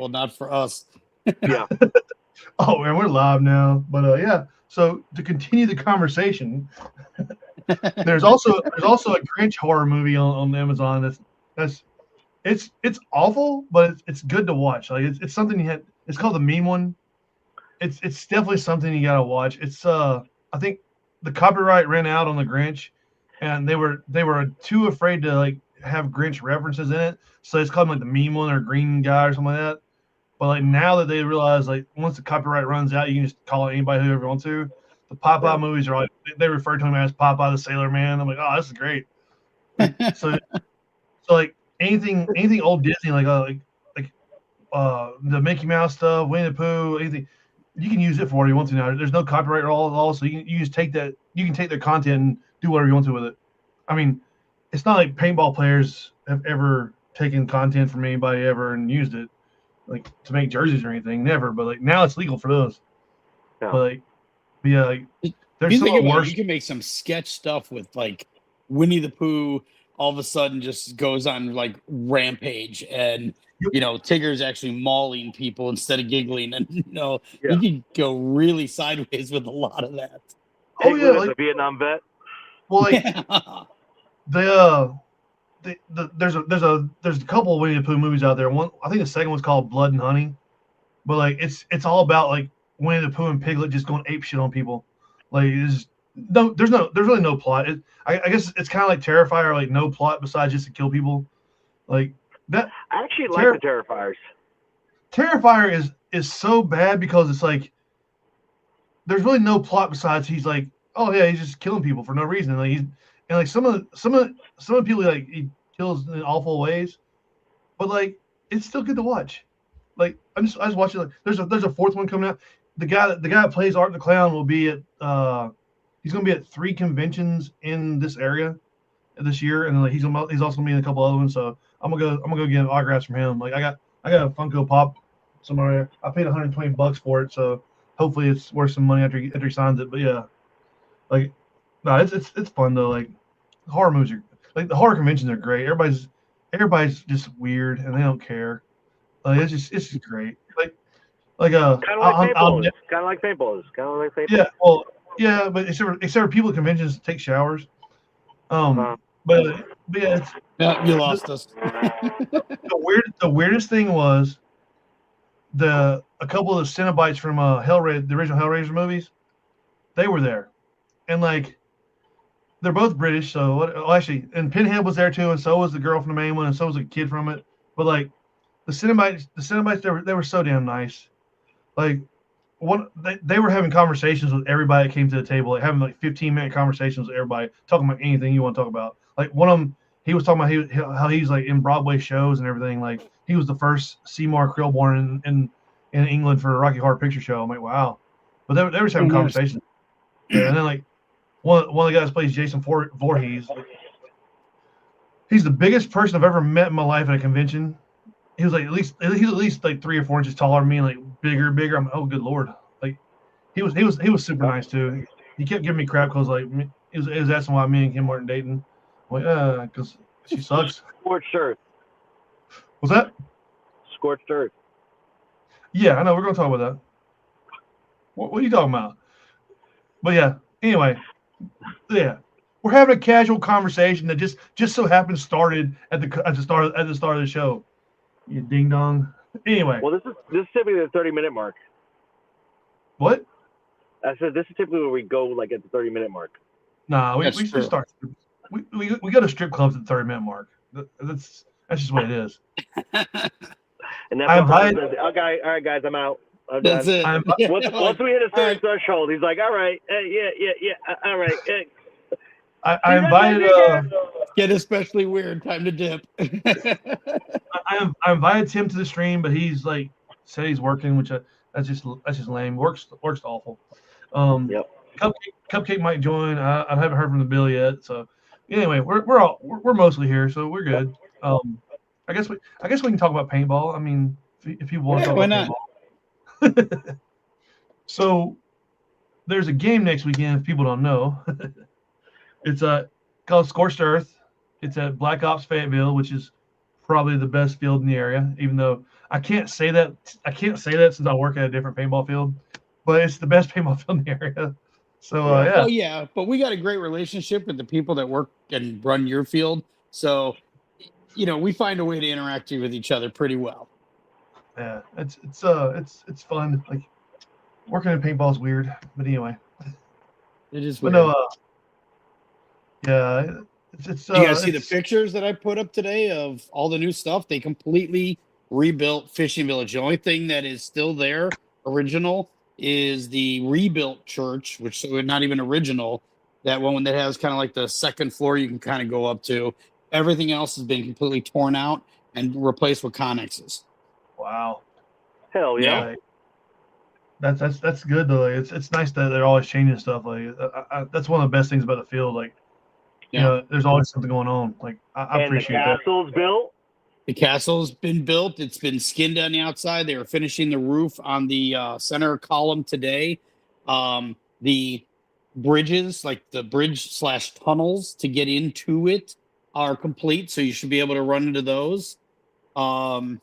people, not for us. Yeah. Oh man, we're live now. But yeah. So to continue the conversation, there's also a Grinch horror movie on Amazon that's it's awful, but it's good to watch. Like it's something you had. It's called the Meme One. It's definitely something you gotta watch. It's I think the copyright ran out on the Grinch, and they were too afraid to like have Grinch references in it, so it's called like the Meme One or Green Guy or something like that. But like now that they realize like once the copyright runs out, you can just call it anybody whoever you want to. The Popeye movies are like they refer to him as Popeye the Sailor Man. I'm like, oh, this is great. So like anything old Disney like the Mickey Mouse stuff, Winnie the Pooh, anything you can use it for what you want to now. There's no copyright at all, so you just take that. You can take their content and do whatever you want to with it. I mean, it's not like paintball players have ever taken content from anybody ever and used it, like to make jerseys or anything. Never. But like now it's legal for those. Yeah. But like there's You some think of the about it, worst. you can make some sketch stuff with like Winnie the Pooh. All of a sudden, just goes on like rampage, and Tigger's actually mauling people instead of giggling, and you can go really sideways with a lot of that. Oh yeah, like a Vietnam vet. Well, like there's a couple of Winnie the Pooh movies out there. One, I think the second one's called Blood and Honey, but like it's all about like Winnie the Pooh and Piglet just going ape shit on people. Like there's really no plot. I guess it's kind of like Terrifier, like no plot besides just to kill people. Like that. I actually like the Terrifiers. Terrifier is so bad because it's like there's really no plot besides he's like, oh yeah, he's just killing people for no reason. Like some of the people like he kills in awful ways, but like it's still good to watch. Like I just watch it. Like there's a fourth one coming out. The guy that plays Art the Clown will be at he's gonna be at 3 conventions in this area this year, and then like he's also gonna be in a couple other ones. So I'm gonna go get autographs from him. Like I got a Funko Pop somewhere. I paid $120 for it, so hopefully it's worth some money after he signs it. But yeah, like no, it's fun though. Like horror movies are like the horror conventions are great. Everybody's just weird and they don't care. Like it's just great. Kind of like paintballs. Yeah, well, yeah, but except for people at conventions take showers. But yeah, you lost us. The weirdest thing was a couple of the Cenobites from Hellraiser, the original Hellraiser movies. They were there, and like they're both British. So actually, and Pinhead was there too, and so was the girl from the main one, and so was a kid from it. But like the Cenobites, they were so damn nice. Like they were having conversations with everybody that came to the table, like having like 15-minute conversations with everybody, talking about anything you want to talk about. Like one of them, he was talking about how he's like in Broadway shows and everything. Like he was the first Seymour Krillborn in England for a Rocky Horror Picture Show. I'm like, wow. But they were just having conversations. Yeah, and then like one of the guys plays Jason Voorhees. He's the biggest person I've ever met in my life at a convention. He was like he's at least like 3 or 4 inches taller than me, and like bigger. I'm like, oh good lord! Like he was super nice too. He kept giving me crap because like he was asking why me and Kim weren't dating. I'm like because she sucks. Scorched Earth. What's that? Scorched Earth. Yeah, I know. We're gonna talk about that. What are you talking about? But yeah. Anyway, yeah, we're having a casual conversation that just so happened started at the start of the show. You ding dong. Anyway. Well, this is typically the 30-minute mark. What? I said this is typically where we go like at the 30-minute mark. Nah, we start. We go to strip clubs at the 30-minute mark. That's just what it is. And that's okay, all right, guys, I'm out. That's it. Once we hit a certain threshold, he's like, all right, yeah, all right. I invited. Get especially weird. Time to dip. I invited Tim to the stream, but he's like said he's working, which that's just lame. Works awful. Yep. Cupcake might join. I haven't heard from the bill yet. So anyway, we're mostly here, so we're good. I guess we can talk about paintball. I mean, if people want to talk about paintball. So there's a game next weekend. If people don't know, it's called Scorched Earth. It's at Black Ops Fayetteville, which is probably the best field in the area. Even though I can't say that since I work at a different paintball field, but it's the best paintball field in the area. So yeah. Well, yeah, but we got a great relationship with the people that work and run your field. So, we find a way to interact with each other pretty well. Yeah, it's fun. Like working in paintball is weird, but anyway. It is But weird. no, yeah, it's. You guys see the pictures that I put up today of all the new stuff? They completely rebuilt Fishing Village. The only thing that is still there, original, is the rebuilt church, which is not even original. That one that has kind of like the second floor you can kind of go up to. Everything else has been completely torn out and replaced with connexes. Wow. Hell yeah. Like, that's good though. Like, it's nice that they're always changing stuff. Like that's one of the best things about the field. Like there's always something going on. Like I appreciate that. And the castle's built. The castle's been built. It's been skinned on the outside. They are finishing the roof on the center column today. The bridges, like the bridge/tunnels to get into it, are complete. So you should be able to run into those. We're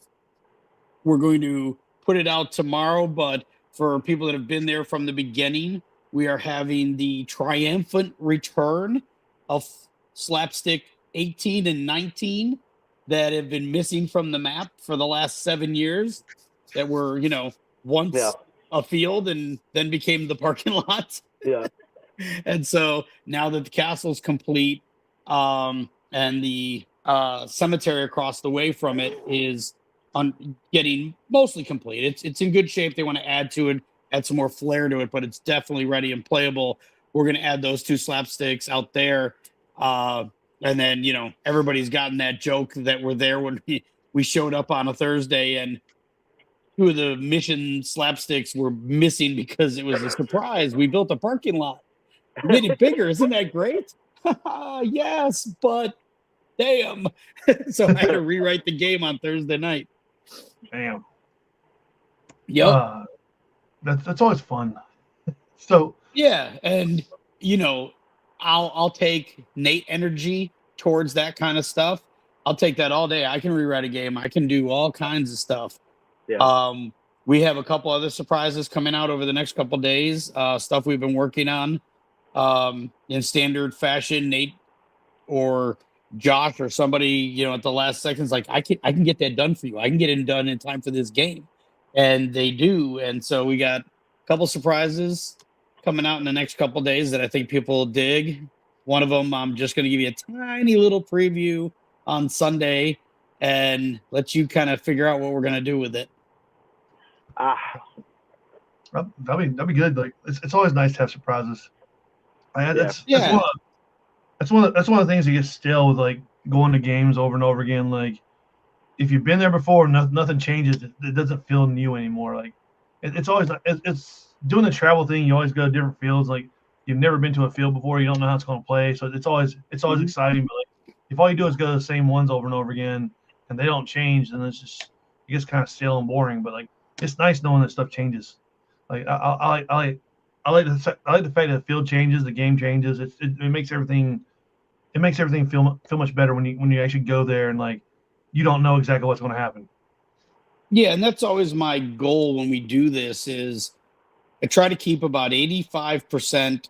going to put it out tomorrow, but for people that have been there from the beginning, we are having the triumphant return of Slapstick 18 and 19 that have been missing from the map for the last 7 years, that were, once a field and then became the parking lot. Yeah. And so now that the castle's complete, and the cemetery across the way from it is getting mostly complete. It's in good shape. They want to add to it, add some more flair to it, but it's definitely ready and playable. We're going to add those 2 slapsticks out there. And then, everybody's gotten that joke that we're there when we showed up on a Thursday and 2 of the mission slapsticks were missing because it was a surprise. We built a parking lot. We made it bigger. Isn't that great? Yes, but damn. So I had to rewrite the game on Thursday night. Damn. Yep. That's always fun. So yeah, and I'll take Nate energy towards that kind of stuff. I'll take that all day. I can rewrite a game. I can do all kinds of stuff. Yeah. We have a couple other surprises coming out over the next couple of days. Stuff we've been working on in standard fashion. Nate or Josh or somebody, at the last seconds, like I can get that done for you. I can get it done in time for this game, and they do. And so we got a couple surprises coming out in the next couple of days that I think people will dig. One of them, I'm just going to give you a tiny little preview on Sunday and let you kind of figure out what we're going to do with it. That'd be good. Like it's always nice to have surprises. That's one of the things that gets stale with like going to games over and over again. Like if you've been there before, nothing changes. It doesn't feel new anymore. Like it's always it's doing the travel thing. You always go to different fields. Like you've never been to a field before, you don't know how it's going to play. So it's always exciting. But like if all you do is go to the same ones over and over again and they don't change, then it gets kind of stale and boring. But like it's nice knowing that stuff changes. Like I like the fact that the field changes, the game changes. It makes everything feel much better when you actually go there and like you don't know exactly what's going to happen. Yeah, and that's always my goal when we do this is I try to keep about 85%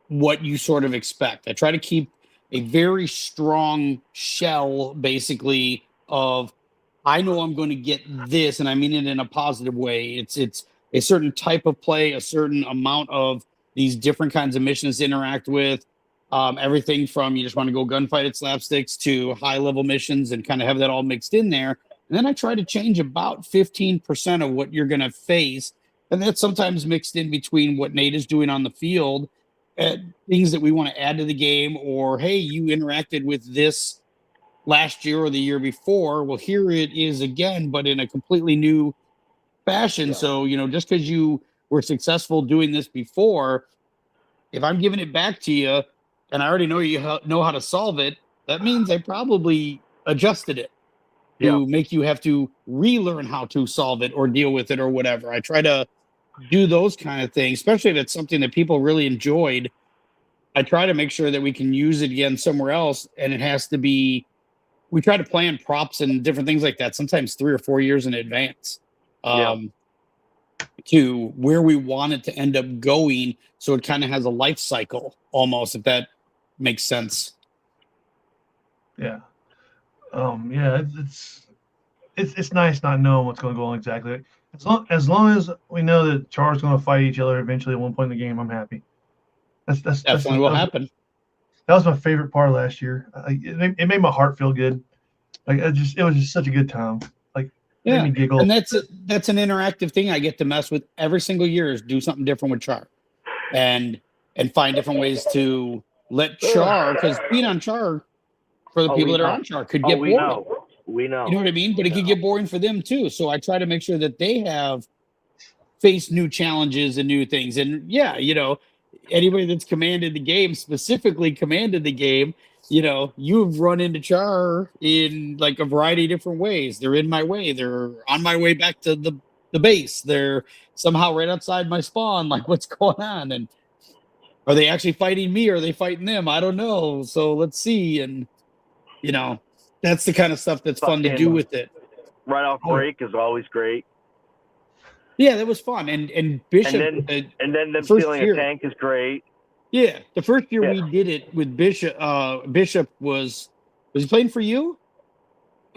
what you sort of expect. I try to keep a very strong shell, basically, of I know I'm going to get this, and I mean it in a positive way. It's a certain type of play, a certain amount of these different kinds of missions to interact with. Everything from you just want to go gunfight at slapsticks to high-level missions and kind of have that all mixed in there. And then I try to change about 15% of what you're going to face. And that's sometimes mixed in between what Nate is doing on the field and things that we want to add to the game, or, hey, you interacted with this last year or the year before. Well, here it is again, but in a completely new fashion. Yeah. So, just because you were successful doing this before, if I'm giving it back to you and I already know you know how to solve it, that means I probably adjusted it to make you have to relearn how to solve it or deal with it or whatever. I try to do those kind of things, especially if it's something that people really enjoyed. I try to make sure that we can use it again somewhere else, and it has to be we try to plan props and different things like that, sometimes 3 or 4 years in advance, to where we want it to end up going. So it kind of has a life cycle almost, if that makes sense. Yeah. Yeah, it's nice not knowing what's going to go on exactly. As long as we know that Char's going to fight each other eventually at one point in the game, I'm happy. That's Definitely will happen. That was my favorite part of last year. It made my heart feel good. Like it was just such a good time. Like made me giggle. And that's an interactive thing I get to mess with every single year, is do something different with Char, and find different ways to let Char, because being on Char for the people that are on Char could get boring. We know. You know what I mean? But it could get boring for them too. So I try to make sure that they have faced new challenges and new things. And yeah, you know, anybody that's commanded the game, specifically commanded the game, you know, you've run into Char in like a variety of different ways. They're in my way. They're on my way back to the base. They're somehow right outside my spawn. Like, what's going on? And are they actually fighting me? Or are they fighting them? I don't know. So let's see. And, you know, that's the kind of stuff that's fun to do with it. Right off break is always great. Yeah, that was fun. And Bishop, and then them stealing a tank is great. Yeah, the first year we did it with Bishop. Bishop was he playing for you?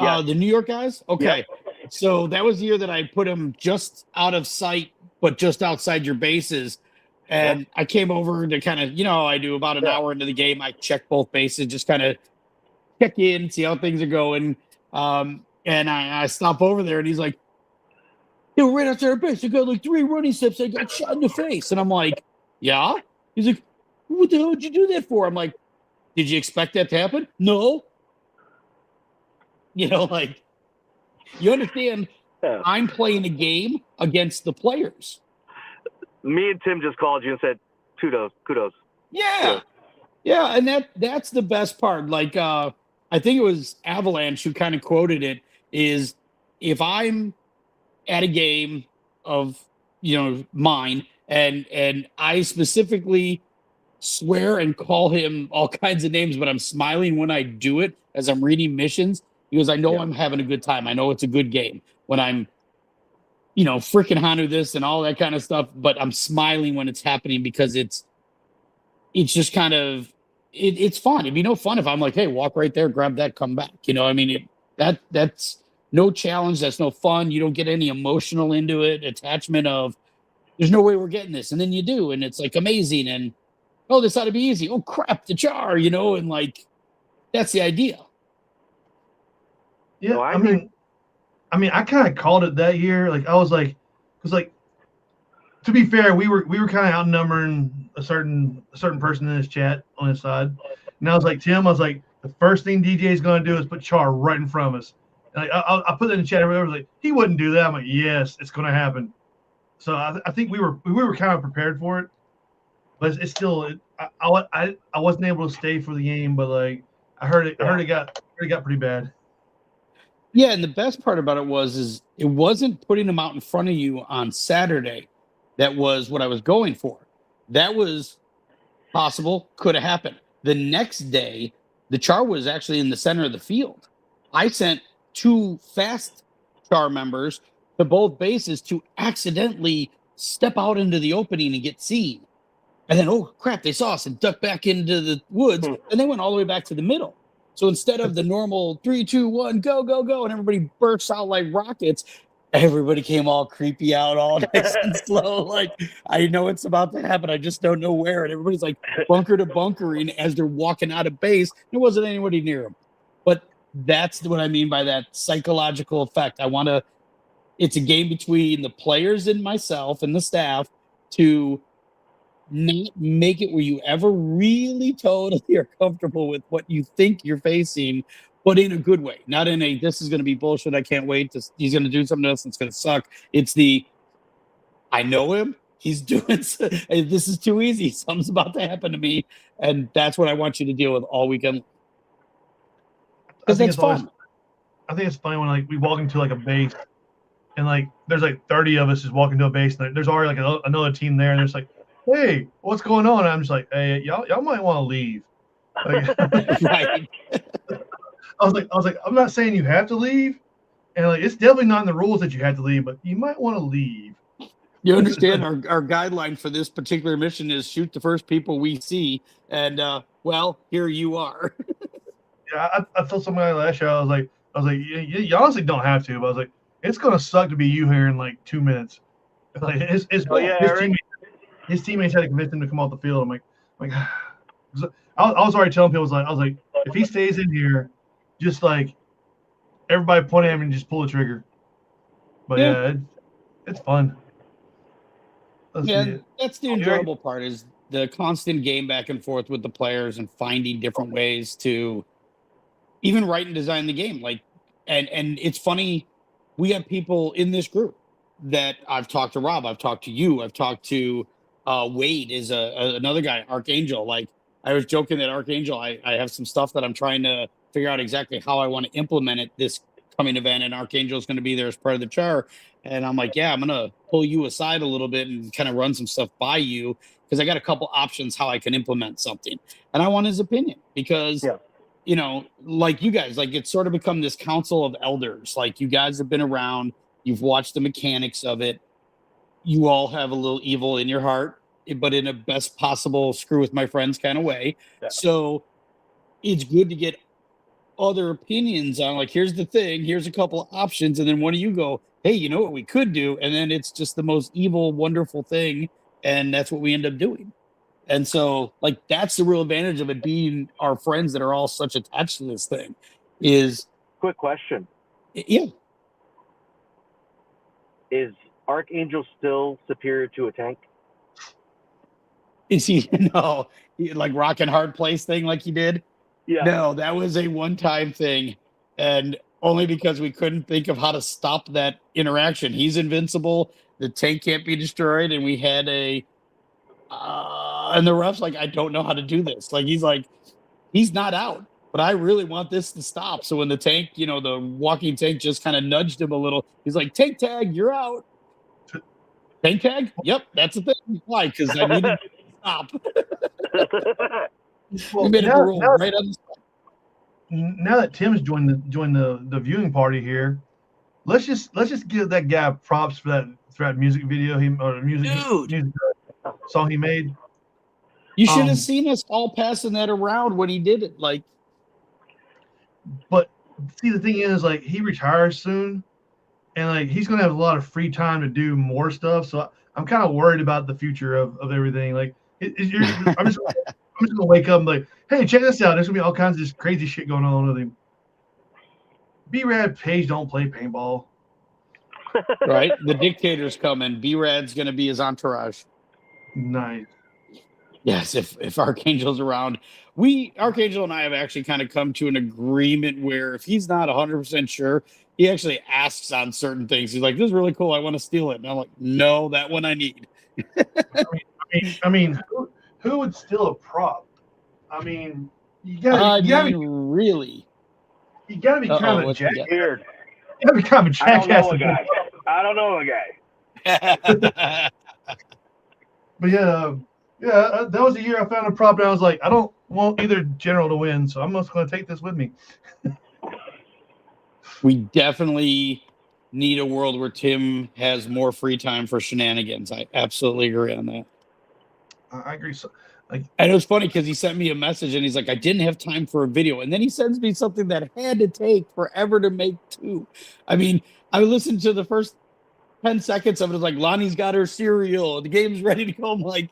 Yeah, the New York guys. Okay, so that was the year that I put him just out of sight, but just outside your bases. And I came over to kind of, you know, I do about an hour into the game. I check both bases, just kind of check in, see how things are going. And I stop over there, and he's like, "They were right outside our base. I got like 3 running steps. I got shot in the face." And I'm like, "Yeah." He's like, "What the hell did you do that for?" I'm like, "Did you expect that to happen?" No. You know, like, you understand, I'm playing a game against the players. Me and Tim just called you and said, kudos. Yeah. Yeah, and that's the best part. Like, I think it was Avalanche who kind of quoted it, is if I'm at a game of, you know, mine, and I specifically swear and call him all kinds of names, but I'm smiling when I do it as I'm reading missions, because I know I'm having a good time. I know it's a good game when I'm, you know, freaking Honu this and all that kind of stuff, but I'm smiling when it's happening, because it's just kind of, it's fun. It'd be no fun if I'm like, "Hey, walk right there, grab that, come back." You know, I mean, that's no challenge. That's no fun. You don't get any emotional into it, attachment of, there's no way we're getting this. And then you do, and it's like amazing. And, oh, this ought to be easy. Oh, crap, the Char, you know, and like, that's the idea. Yeah, I mean, I kind of called it that year. Like, I was like, because like, to be fair, we were kind of outnumbering a certain person in this chat on his side, and I was like, Tim, I was like, the first thing DJ is going to do is put Char right in front of us. And I put it in the chat. Everybody was like, he wouldn't do that. I'm like, yes, it's going to happen. So I think we were kind of prepared for it, but it's still, I wasn't able to stay for the game, but like I heard it got pretty bad. Yeah, and the best part about it is it wasn't putting them out in front of you on Saturday. That was what I was going for. That was possible, could have happened. The next day, the Char was actually in the center of the field. I sent 2 fast Char members to both bases to accidentally step out into the opening and get seen. And then, oh, crap, they saw us and ducked back into the woods, and they went all the way back to the middle. So instead of the normal 3, 2, 1, go, go, go, and everybody bursts out like rockets, everybody came all creepy out, all nice and slow. Like, I know it's about to happen. I just don't know where. And everybody's like bunker to bunkering as they're walking out of base. There wasn't anybody near them. But that's what I mean by that psychological effect. It's a game between the players and myself and the staff to not make it where you ever really totally are comfortable with what you think you're facing, but in a good way, not in a, this is going to be bullshit, I can't wait, he's going to do something else that's going to suck. It's I know him, he's doing, this is too easy, something's about to happen to me, and that's what I want you to deal with all weekend. Because that's fun. I think it's funny when like we walk into like a base and like there's like 30 of us just walking to a base, and there's already like another team there, and there's like, "Hey, what's going on?" And I'm just like, "Hey, y'all might want to leave." Like, Right. I'm not saying you have to leave, and like it's definitely not in the rules that you have to leave, but you might want to leave. You understand our guideline for this particular mission is shoot the first people we see, and well, here you are. Yeah, I told somebody last year, I was like, you honestly don't have to, but I was like, it's gonna suck to be you here in like 2 minutes. Like his teammates had to convince him to come off the field. I'm like, I was already telling people, I was like, if he stays in here, just like everybody point at him and just pull the trigger. But yeah, it's fun. That's the enjoyable part is the constant game back and forth with the players and finding different ways to even write and design the game. Like, and it's funny, we have people in this group that I've talked to Rob, I've talked to you, I've talked to Wade is another guy, Archangel. Like I was joking that Archangel, I have some stuff that I'm trying to figure out exactly how I want to implement it this coming event, and Archangel is going to be there as part of the char. And I'm like, yeah, I'm going to pull you aside a little bit and kind of run some stuff by you because I got a couple options how I can implement something. And I want his opinion because, you know, like you guys, like it's sort of become this council of elders. Like you guys have been around, you've watched the mechanics of it. You all have a little evil in your heart, but in a best possible screw with my friends kind of way. Yeah. So it's good to get other opinions on like, here's the thing, here's a couple of options. And then one of you go, hey, you know what we could do? And then it's just the most evil, wonderful thing. And that's what we end up doing. And so like, that's the real advantage of it being our friends that are all such attached to this thing is. Quick question. Yeah. Is Archangel still superior to a tank? Is he, no, like rocking hard place thing like he did? Yeah. No, that was a one-time thing. And only because we couldn't think of how to stop that interaction. He's invincible. The tank can't be destroyed. And we had and the ref's like, I don't know how to do this. Like, he's not out, but I really want this to stop. So when the tank, you know, the walking tank just kind of nudged him a little, he's like, tank tag, you're out. Tank tag? Yep, that's the thing. Why? Because I needed to stop. Well, made a rule right on the spot. Now that Tim's joined the viewing party here, let's just give that guy props for that music video music song he made. You should have seen us all passing that around when he did it. Like, but see, the thing is, like, he retires soon, and like he's gonna have a lot of free time to do more stuff. So I'm kind of worried about the future of everything. Like, I'm just gonna wake up and be like, hey, check this out. There's gonna be all kinds of just crazy shit going on with him. B-Rad Page don't play paintball. Right? The dictator's coming. B-Rad's gonna be his entourage. Nice. Yes, if Archangel's around. Archangel and I have actually kind of come to an agreement where if he's not 100% sure, he actually asks on certain things. He's like, this is really cool. I want to steal it. And I'm like, no, that one I need. I mean, who would steal a prop? I mean, you gotta really. You gotta be kind of a jackass. You gotta be kind of a jackass. I don't know a guy. But yeah, that was the year I found a prop, and I was like, I don't want either general to win, so I'm just going to take this with me. We definitely need a world where Tim has more free time for shenanigans. I absolutely agree on that. I agree. So, and it was funny because he sent me a message and he's like, I didn't have time for a video. And then he sends me something that had to take forever to make too. I mean, I listened to the first 10 seconds of it. Like, Lonnie's got her cereal. The game's ready to go. I'm like,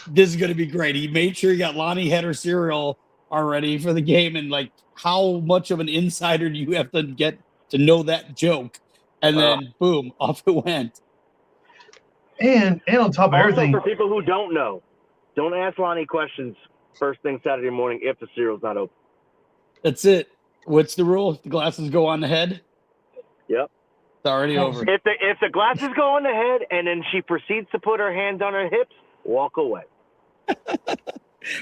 this is going to be great. He made sure Lonnie had her cereal already for the game. And like, how much of an insider do you have to get to know that joke? And then boom, off it went. And on top of everything, for people who don't know, don't ask Lonnie questions first thing Saturday morning if the cereal's not open. That's it. What's the rule? If the glasses go on the head? Yep. It's already over. If the glasses go on the head and then she proceeds to put her hands on her hips, walk away.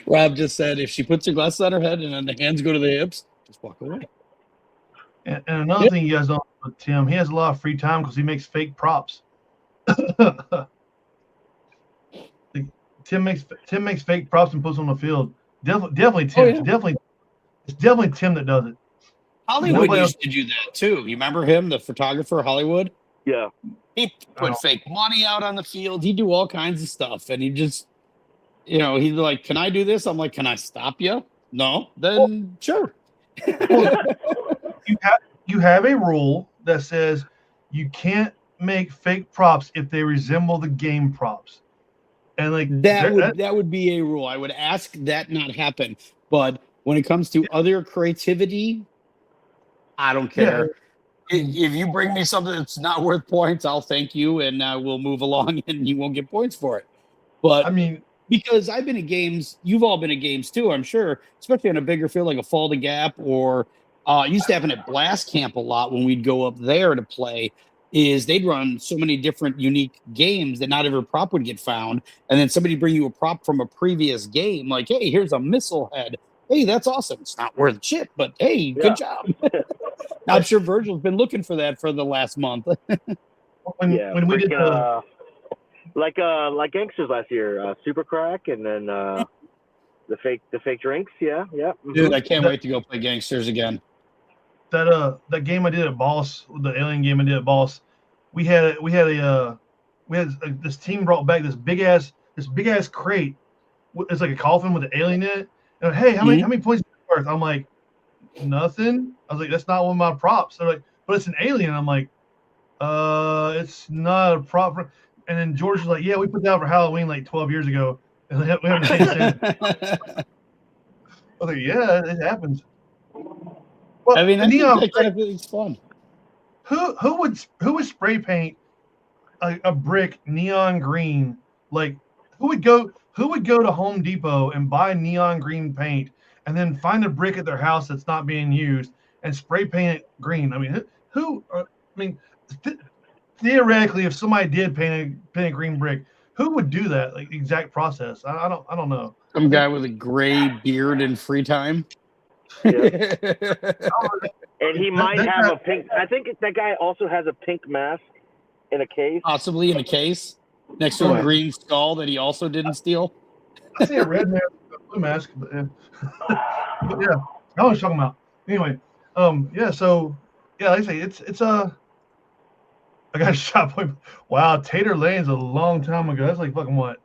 Rob just said if she puts her glasses on her head and then the hands go to the hips, just walk away. And another thing you guys don't know with Tim, he has a lot of free time because he makes fake props. Tim makes fake props and puts them on the field. Definitely Tim. It's definitely Tim that does it. Hollywood Nobody used to do that too. You remember him, the photographer, Hollywood? Yeah. He put fake money out on the field. He'd do all kinds of stuff. And he just, he'd be like, can I do this? I'm like, can I stop you? No, then sure. Well, you have a rule that says you can't make fake props if they resemble the game props. And like that would be a rule. I would ask that not happen. But when it comes to other creativity, I don't care. If you bring me something that's not worth points, I'll thank you and we'll move along and you won't get points for it. But I mean, because I've been at games, you've all been at games too, I'm sure, especially on a bigger field like a Fall to Gap or used to happen at Blast Camp a lot when we'd go up there to play, is they'd run so many different unique games that not every prop would get found. And then somebody bring you a prop from a previous game, like, hey, here's a missile head. Hey, that's awesome. It's not worth shit, but hey, good job. I'm sure Virgil's been looking for that for the last month. when we did like gangsters last year, Super Crack, and then the fake drinks. Yeah. Dude, I can't wait to go play Gangsters again. That game I did at Boss, the alien game I did at Boss, we had this team brought back this big ass crate. It's like a coffin with an alien in it. And hey, how many points is it worth? I'm like, nothing. I was like, that's not one of my props. They're like, but it's an alien. I'm like, it's not a prop. And then George was like, yeah, we put that out for Halloween like 12 years ago. And we haven't seen it since. I was like, yeah, it happens. Well, I mean, I think that kind of is fun. Who would spray paint a brick neon green? Like, who would go to Home Depot and buy neon green paint and then find a brick at their house that's not being used and spray paint it green? I mean, theoretically, if somebody did paint a green brick, who would do that? Like, exact process? I don't know. Some guy with a gray beard and free time. Yeah. And he might have a pink. I think that guy also has a pink mask in a case. Possibly in a case next to a green skull that he also didn't steal. I see a red mask, a blue mask, but yeah. But yeah, I was talking about. Anyway, yeah. So yeah, like I say, it's I got a shot point. Wow, Tater Lane's a long time ago. That's like fucking what,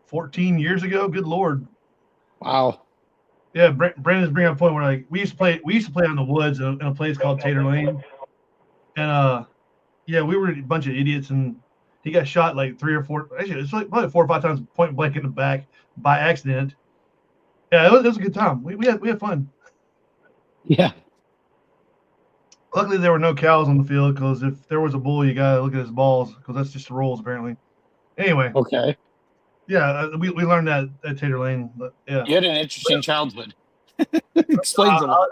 14 years ago? Good Lord. Wow. Yeah, Brandon's bringing up a point where like we used to play out in the woods in a place called Tater Lane, and yeah, we were a bunch of idiots, and he got shot like 3 or 4. Actually, it's like probably 4 or 5 times point blank in the back by accident. Yeah, it was a good time. We had fun. Yeah. Luckily, there were no cows on the field because if there was a bull, you gotta look at his balls because that's just the rules apparently. Anyway. Okay. Yeah, we learned that at Tater Lane. But yeah. You had an interesting childhood. Explains a lot.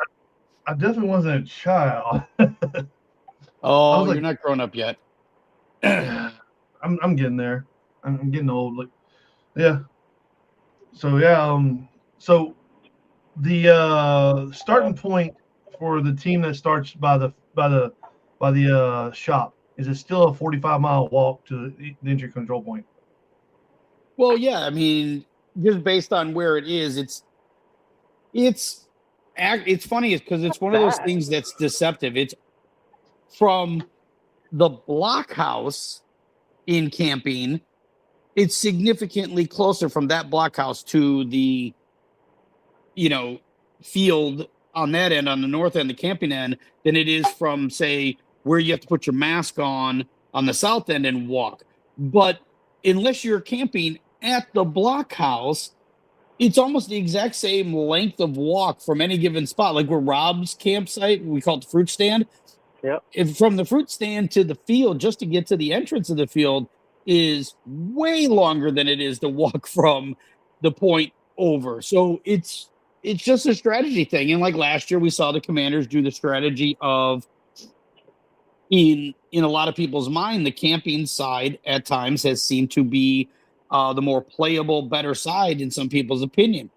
I definitely wasn't a child. Oh, you're not grown up yet. I'm getting there. I'm getting old. Like, yeah. So yeah. So the starting point for the team that starts by the shop, is it still a 45-mile walk to the entry control point? Well, yeah. I mean, just based on where it is, it's funny because it's one of those things that's deceptive. It's from the blockhouse in camping. It's significantly closer from that blockhouse to the, field on that end, on the north end, the camping end, than it is from, say, where you have to put your mask on the south end and walk. But unless you're camping at the blockhouse, it's almost the exact same length of walk from any given spot. Like where Rob's campsite, we call it the fruit stand. Yep. If from the fruit stand to the field, just to get to the entrance of the field, is way longer than it is to walk from the point over. So it's just a strategy thing. And like last year, we saw the Commanders do the strategy of, in a lot of people's mind, the camping side at times has seemed to be the more playable, better side in some people's opinion.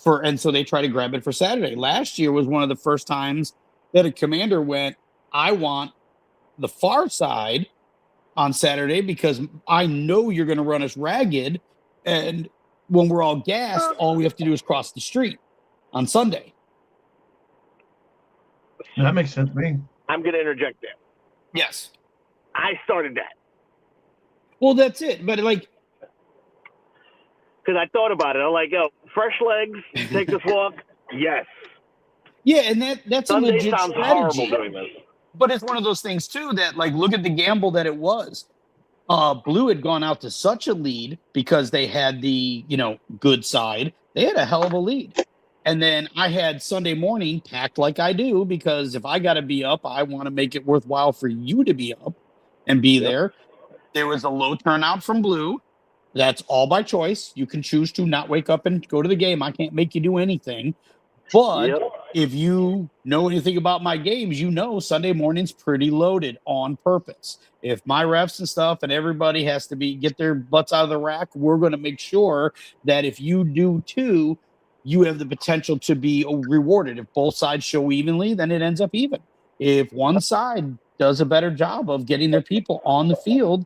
And so they try to grab it for Saturday. Last year was one of the first times that a commander went, I want the far side on Saturday because I know you're going to run us ragged. And when we're all gassed, all we have to do is cross the street on Sunday. That makes sense to me. I'm going to interject there. Yes. I started that. Well, that's it. But like, because I thought about it. I'm like, yo, fresh legs, take this walk. Yes. Yeah, and that's Sunday a legit sounds strategy. horrible doing this. But it's one of those things too that, like, look at the gamble that it was. Blue had gone out to such a lead because they had the, good side. They had a hell of a lead. And then I had Sunday morning packed like I do, because if I got to be up, I want to make it worthwhile for you to be up and be there. There was a low turnout from Blue. That's all by choice. You can choose to not wake up and go to the game. I can't make you do anything. But if you know anything about my games, Sunday morning's pretty loaded on purpose. If my refs and stuff and everybody has to get their butts out of the rack, we're going to make sure that if you do too, you have the potential to be rewarded. If both sides show evenly, then it ends up even. If one side does a better job of getting their people on the field,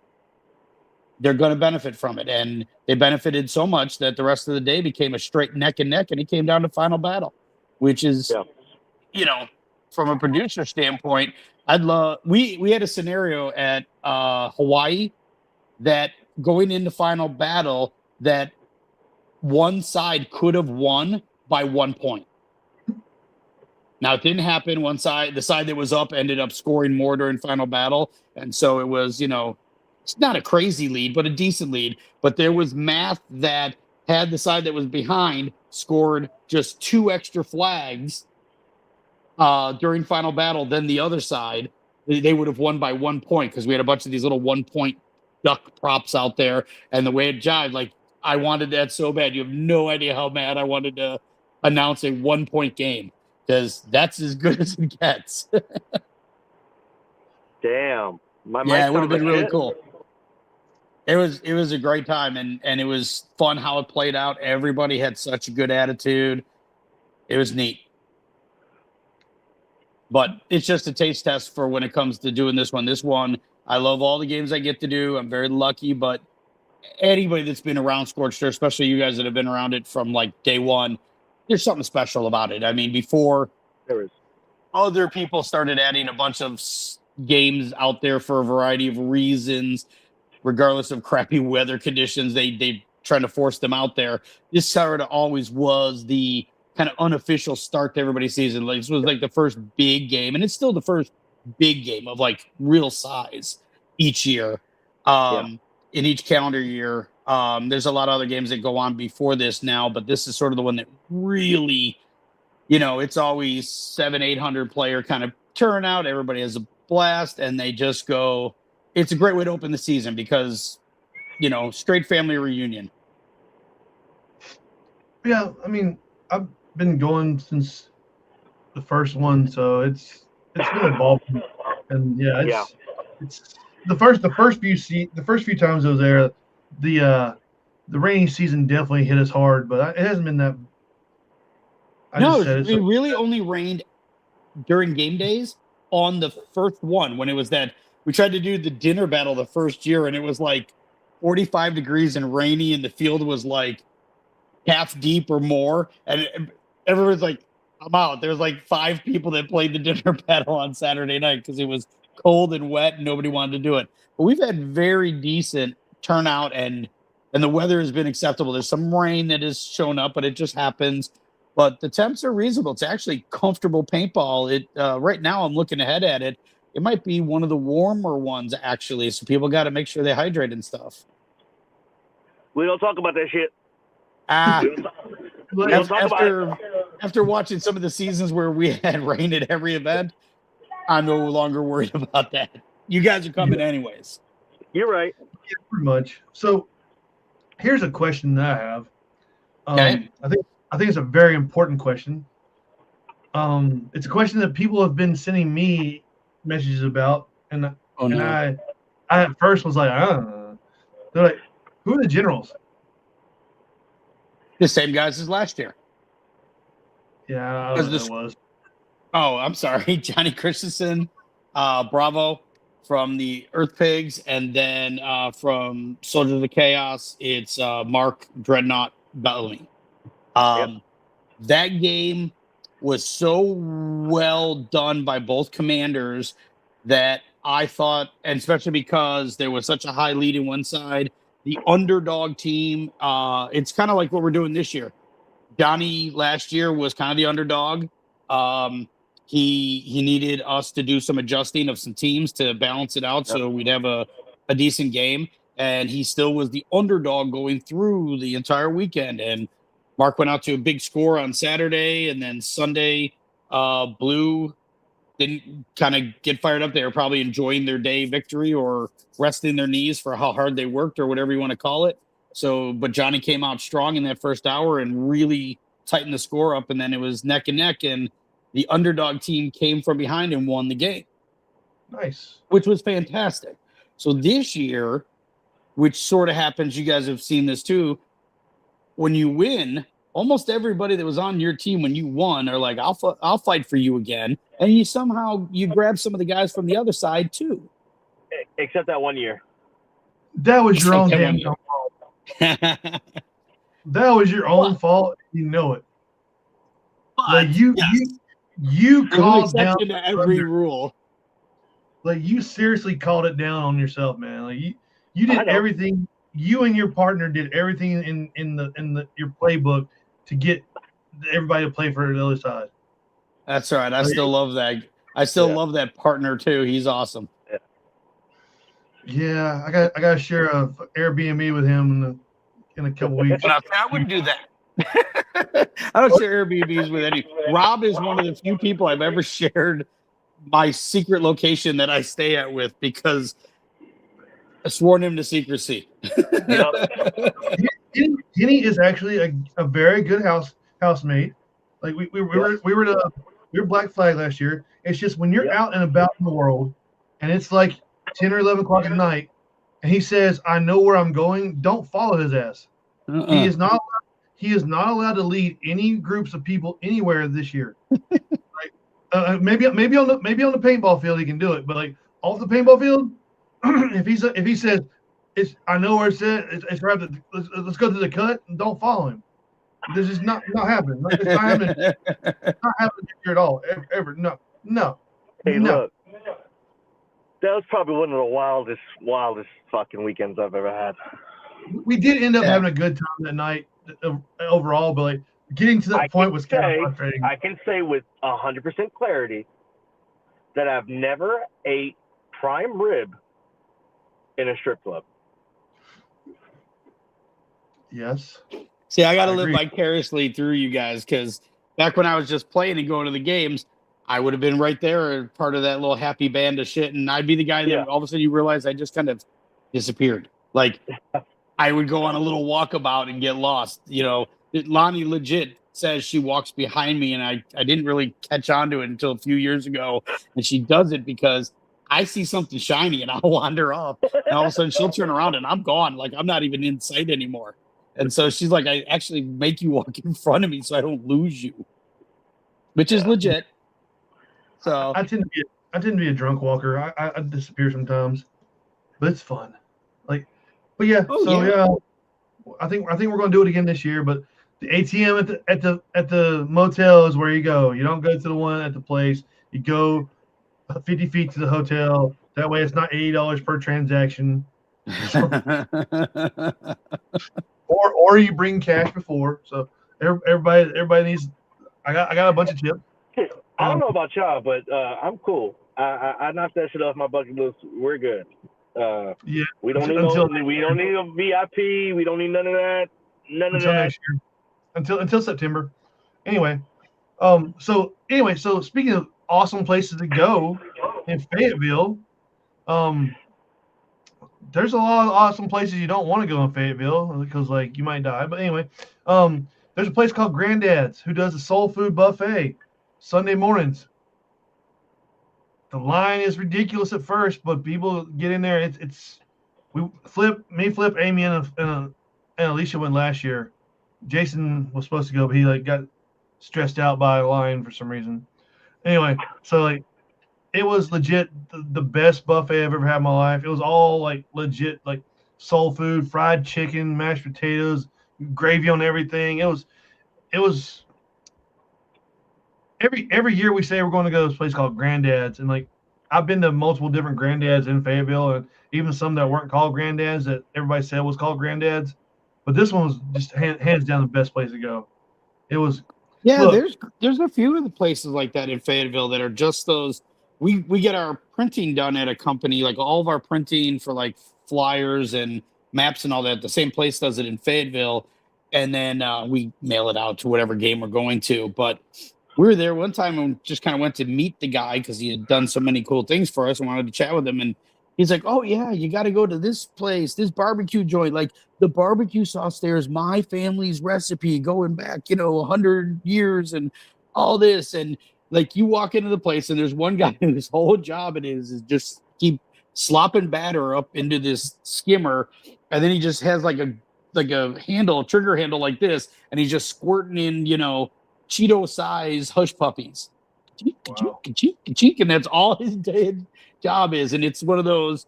they're going to benefit from it. And they benefited so much that the rest of the day became a straight neck and neck, and it came down to final battle, which is, from a producer standpoint, we had a scenario at Hawaii that going into final battle that one side could have won by 1 point. Now, it didn't happen. The side that was up ended up scoring more during final battle. And so it was, it's not a crazy lead, but a decent lead. But there was math that had the side that was behind scored just 2 extra flags during final battle than the other side. They would have won by 1 point, because we had a bunch of these little 1 point duck props out there. And the way it jived, like, I wanted that so bad. You have no idea how mad I wanted to announce a 1 point game, because that's as good as it gets. Damn. It would have been really cool. It was a great time, and it was fun how it played out. Everybody had such a good attitude. It was neat. But it's just a taste test for when it comes to doing this one. This one, I love all the games I get to do. I'm very lucky, but anybody that's been around Scorched Earth, especially you guys that have been around it from like day one, there's something special about it. I mean, before there is, other people started adding a bunch of games out there for a variety of reasons, regardless of crappy weather conditions, they trying to force them out there. This sort of always was the kind of unofficial start to everybody's season. Like, this was like the first big game, and it's still the first big game of like real size each year, in each calendar year. There's a lot of other games that go on before this now, but this is sort of the one that really, it's always 700-800 player kind of turnout. Everybody has a blast, and they just go. It's a great way to open the season because, straight family reunion. Yeah, I mean, I've been going since the first one, so it's been evolving, and it's the first few times I was there, the rainy season definitely hit us hard, but it hasn't been that. It really only rained during game days on the first one, when it was that we tried to do the dinner battle the first year, and it was like 45 degrees and rainy, and the field was like half deep or more, and everyone's like, I'm out. There was like 5 people that played the dinner battle on Saturday night because it was cold and wet and nobody wanted to do it. But we've had very decent turnout, and the weather has been acceptable. There's some rain that has shown up, but it just happens. But the temps are reasonable. It's actually comfortable paintball. Right now I'm looking ahead at it. It might be one of the warmer ones, actually. So people got to make sure they hydrate and stuff. We don't talk about that shit. After watching some of the seasons where we had rain at every event, I'm no longer worried about that. You guys are coming anyways. You're right. Yeah, pretty much. So here's a question that I have. Okay. I think it's a very important question. It's a question that people have been sending me messages about, and I at first was like, they're like, who are the generals? The same guys as last year. Yeah, I don't know who it was. Oh, I'm sorry. Johnny Christensen, Bravo from the Earth Pigs, and then from Soldiers of the Chaos, it's Mark Dreadnought Bellamy. That game was so well done by both commanders that I thought, and especially because there was such a high lead in one side, the underdog team, it's kind of like what we're doing this year. Johnny last year was kind of the underdog. He needed us to do some adjusting of some teams to balance it out so we'd have a decent game. And he still was the underdog going through the entire weekend. And Mark went out to a big score on Saturday, and then Sunday, Blue didn't kind of get fired up. They were probably enjoying their day victory or resting their knees for how hard they worked or whatever you want to call it. So, but Johnny came out strong in that first hour and really tightened the score up. And then it was neck and neck, and the underdog team came from behind and won the game. Nice. Which was fantastic. So this year, which sort of happens, you guys have seen this too, when you win, almost everybody that was on your team when you won are like, I'll fight for you again. And you grab some of the guys from the other side too. Except that 1 year. That was your own damn fault. That was your own fault. You know it. Like you called down to every rule. Like you seriously called it down on yourself, man. Like you did everything. You and your partner did everything in your playbook to get everybody to play for the other side. That's right. I still love that. I still love that partner too. He's awesome. Yeah, I got to share a Airbnb with him in a couple weeks. I wouldn't do that. I don't share Airbnbs with any. Rob is one of the few people I've ever shared my secret location that I stay at with because I sworn him to secrecy. Kenny is actually a very good housemate. Like we were Black Flag last year. It's just when you're out and about in the world, and it's like 10 or 11 o'clock at night, and he says, "I know where I'm going." Don't follow his ass. He is not allowed to lead any groups of people anywhere this year. Like, maybe on the paintball field he can do it, but like off the paintball field, if he says I know where it's at, it's right. Let's go to the cut. And don't follow him. This is not happening. It's not happening. It's not happening here at all. Ever. No. Hey, look. That was probably one of the wildest fucking weekends I've ever had. We did end up having a good time that night overall, but like getting to that point was kind of frustrating. I can say with 100% clarity that I've never ate prime rib in a strip club. Yes. See, I got to live vicariously through you guys because back when I was just playing and going to the games, I would have been right there, part of that little happy band of shit, and I'd be the guy that all of a sudden you realize I just kind of disappeared. Like I would go on a little walkabout and get lost. You know, Lonnie legit says she walks behind me, and I didn't really catch on to it until a few years ago, and she does it because I see something shiny and I'll wander off, and all of a sudden she'll turn around and I'm gone. Like I'm not even in sight anymore. And so she's like, I actually make you walk in front of me so I don't lose you, which is legit. So I tend to be a drunk walker. I disappear sometimes, but it's fun. Like, but yeah. I think we're going to do it again this year. But the ATM at the motel is where you go. You don't go to the one at the place. You go 50 feet to the hotel. That way, it's not $80 per transaction. Or you bring cash before. So everybody needs. I got a bunch of chips. I don't know about y'all, but I'm cool. I knocked that shit off my bucket list. We're good. We don't need a VIP. We don't need none of that. Until next year. Until September. Anyway, so speaking of awesome places to go in Fayetteville, there's a lot of awesome places you don't want to go in Fayetteville because like you might die. But anyway, there's a place called Granddad's who does a soul food buffet Sunday mornings. The line is ridiculous at first, but people get in there. Flip, Amy, and Alicia went last year. Jason was supposed to go, but he got stressed out by a line for some reason. Anyway, so it was legit the best buffet I've ever had in my life. It was all legit soul food, fried chicken, mashed potatoes, gravy on everything. It was every year we say we're going to go to this place called Granddad's, and like I've been to multiple different Granddad's in Fayetteville, and even some that weren't called Granddad's that everybody said was called Granddad's, but this one was just hands down the best place to go. It was. Yeah, there's a few of the places like that in Fayetteville that are just those. We get our printing done at a company, like all of our printing for like flyers and maps and all that. The same place does it in Fayetteville, and then we mail it out to whatever game we're going to. But we were there one time and just kind of went to meet the guy because he had done so many cool things for us and wanted to chat with him. And he's like, "Oh yeah, you got to go to this place, this barbecue joint. Like the barbecue sauce there is my family's recipe going back, 100 years and all this." And like you walk into the place and there's one guy whose whole job it is just keep slopping batter up into this skimmer, and then he just has like a trigger handle like this, and he's just squirting in, Cheeto size hush puppies. Wow. And that's all his day job is. And it's one of those,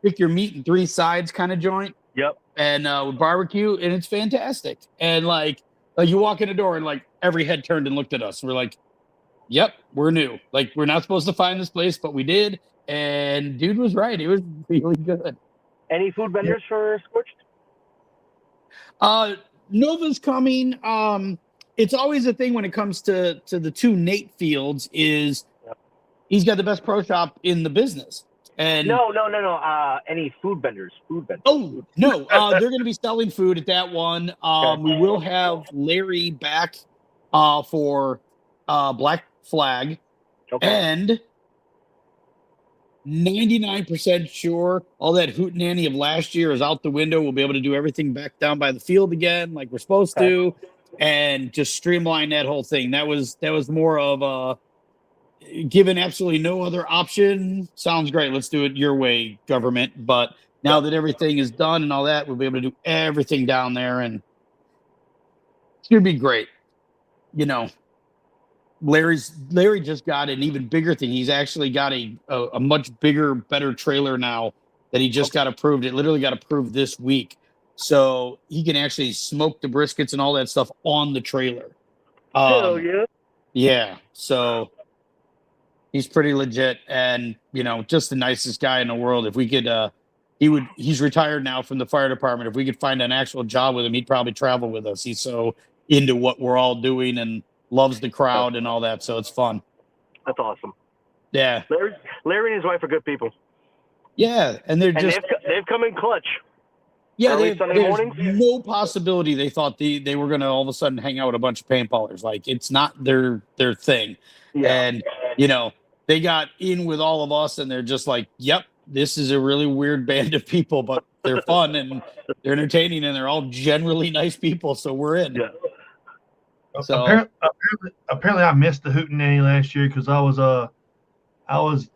pick your meat in three sides kind of joint. Yep. And with barbecue, and it's fantastic. And like you walk in the door and like every head turned and looked at us. We're like, yep, we're new. Like we're not supposed to find this place, but we did. And dude was right. It was really good. Any food vendors for Scorched? Nova's coming. It's always a thing when it comes to the two Nate Fields is he's got the best pro shop in the business. And No. Any food vendors? Oh no, they're going to be selling food at that one. We will have Larry back for Black Flag, and 99% sure all that hootenanny of last year is out the window. We'll be able to do everything back down by the field again, like we're supposed to, and just streamline that whole thing. That was more of given absolutely no other option. Sounds great. Let's do it your way, government. But now that everything is done and all that, we'll be able to do everything down there, and it's gonna be great. Larry just got an even bigger thing. He's actually got a much bigger, better trailer now that he just got approved. It literally got approved this week. So he can actually smoke the briskets and all that stuff on the trailer. Hell yeah. Yeah. So he's pretty legit and, just the nicest guy in the world. If we could, he's retired now from the fire department. If we could find an actual job with him, he'd probably travel with us. He's so into what we're all doing and loves the crowd and all that. So it's fun. That's awesome. Yeah. Larry and his wife are good people. Yeah. And they've come in clutch. Yeah. There's no possibility they thought they were going to all of a sudden hang out with a bunch of paintballers. Like it's not their thing. Yeah. And, they got in with all of us and they're just like, yep, this is a really weird band of people, but they're fun and they're entertaining and they're all generally nice people. So we're in. Yeah. So apparently I missed the hootenanny last year because I was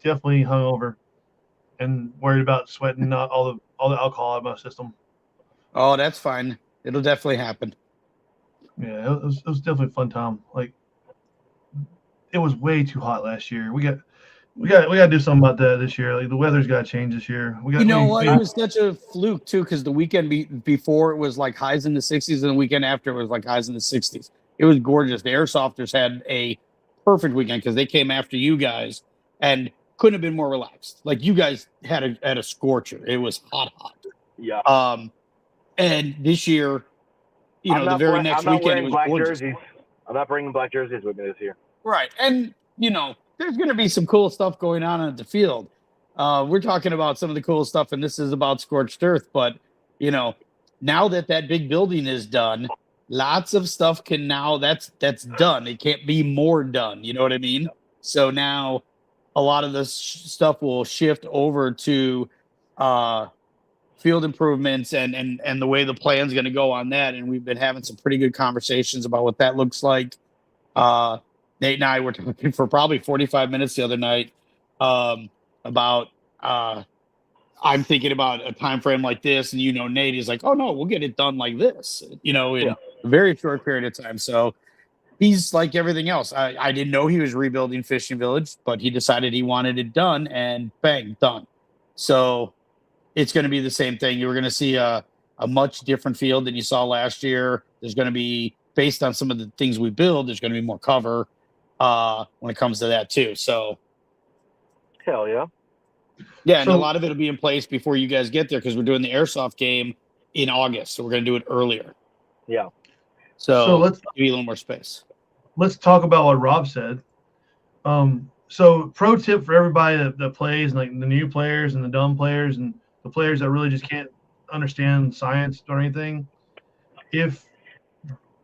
definitely hungover and worried about sweating all the alcohol out of my system. Oh, that's fine. It'll definitely happen. Yeah, it was definitely a fun time. Like it was way too hot last year. We got to do something about that this year. Like the weather's got to change this year. It was such a fluke too because the weekend before it was like highs in the 60s and the weekend after it was like highs in the 60s. It was gorgeous. The airsofters had a perfect weekend because they came after you guys and couldn't have been more relaxed. Like you guys had a scorcher. It was hot. Yeah. And this year, the very next weekend it was black gorgeous. Jerseys. I'm not bringing black jerseys with me this year. Right. And there's going to be some cool stuff going on at the field. We're talking about some of the cool stuff, and this is about Scorched Earth. But now that big building is done. Lots of stuff can now that's done. It can't be more done. You know what I mean? So now a lot of this stuff will shift over to field improvements and the way the plan's going to go on that. And we've been having some pretty good conversations about what that looks like. Nate and I were talking for probably 45 minutes the other night about I'm thinking about a time frame like this, and Nate is like, "Oh no, we'll get it done like this," in a very short period of time. So he's like everything else. I didn't know he was rebuilding Fishing Village, but he decided he wanted it done, and bang, done. So it's going to be the same thing. You're going to see a much different field than you saw last year. There's going to be based on some of the things we build, there's going to be more cover when it comes to that too. So, hell yeah. Yeah, and a lot of it will be in place before you guys get there because we're doing the airsoft game in August, so we're going to do it earlier. Yeah. So let's give you a little more space. Let's talk about what Rob said. So pro tip for everybody that plays, like the new players and the dumb players and the players that really just can't understand science or anything. If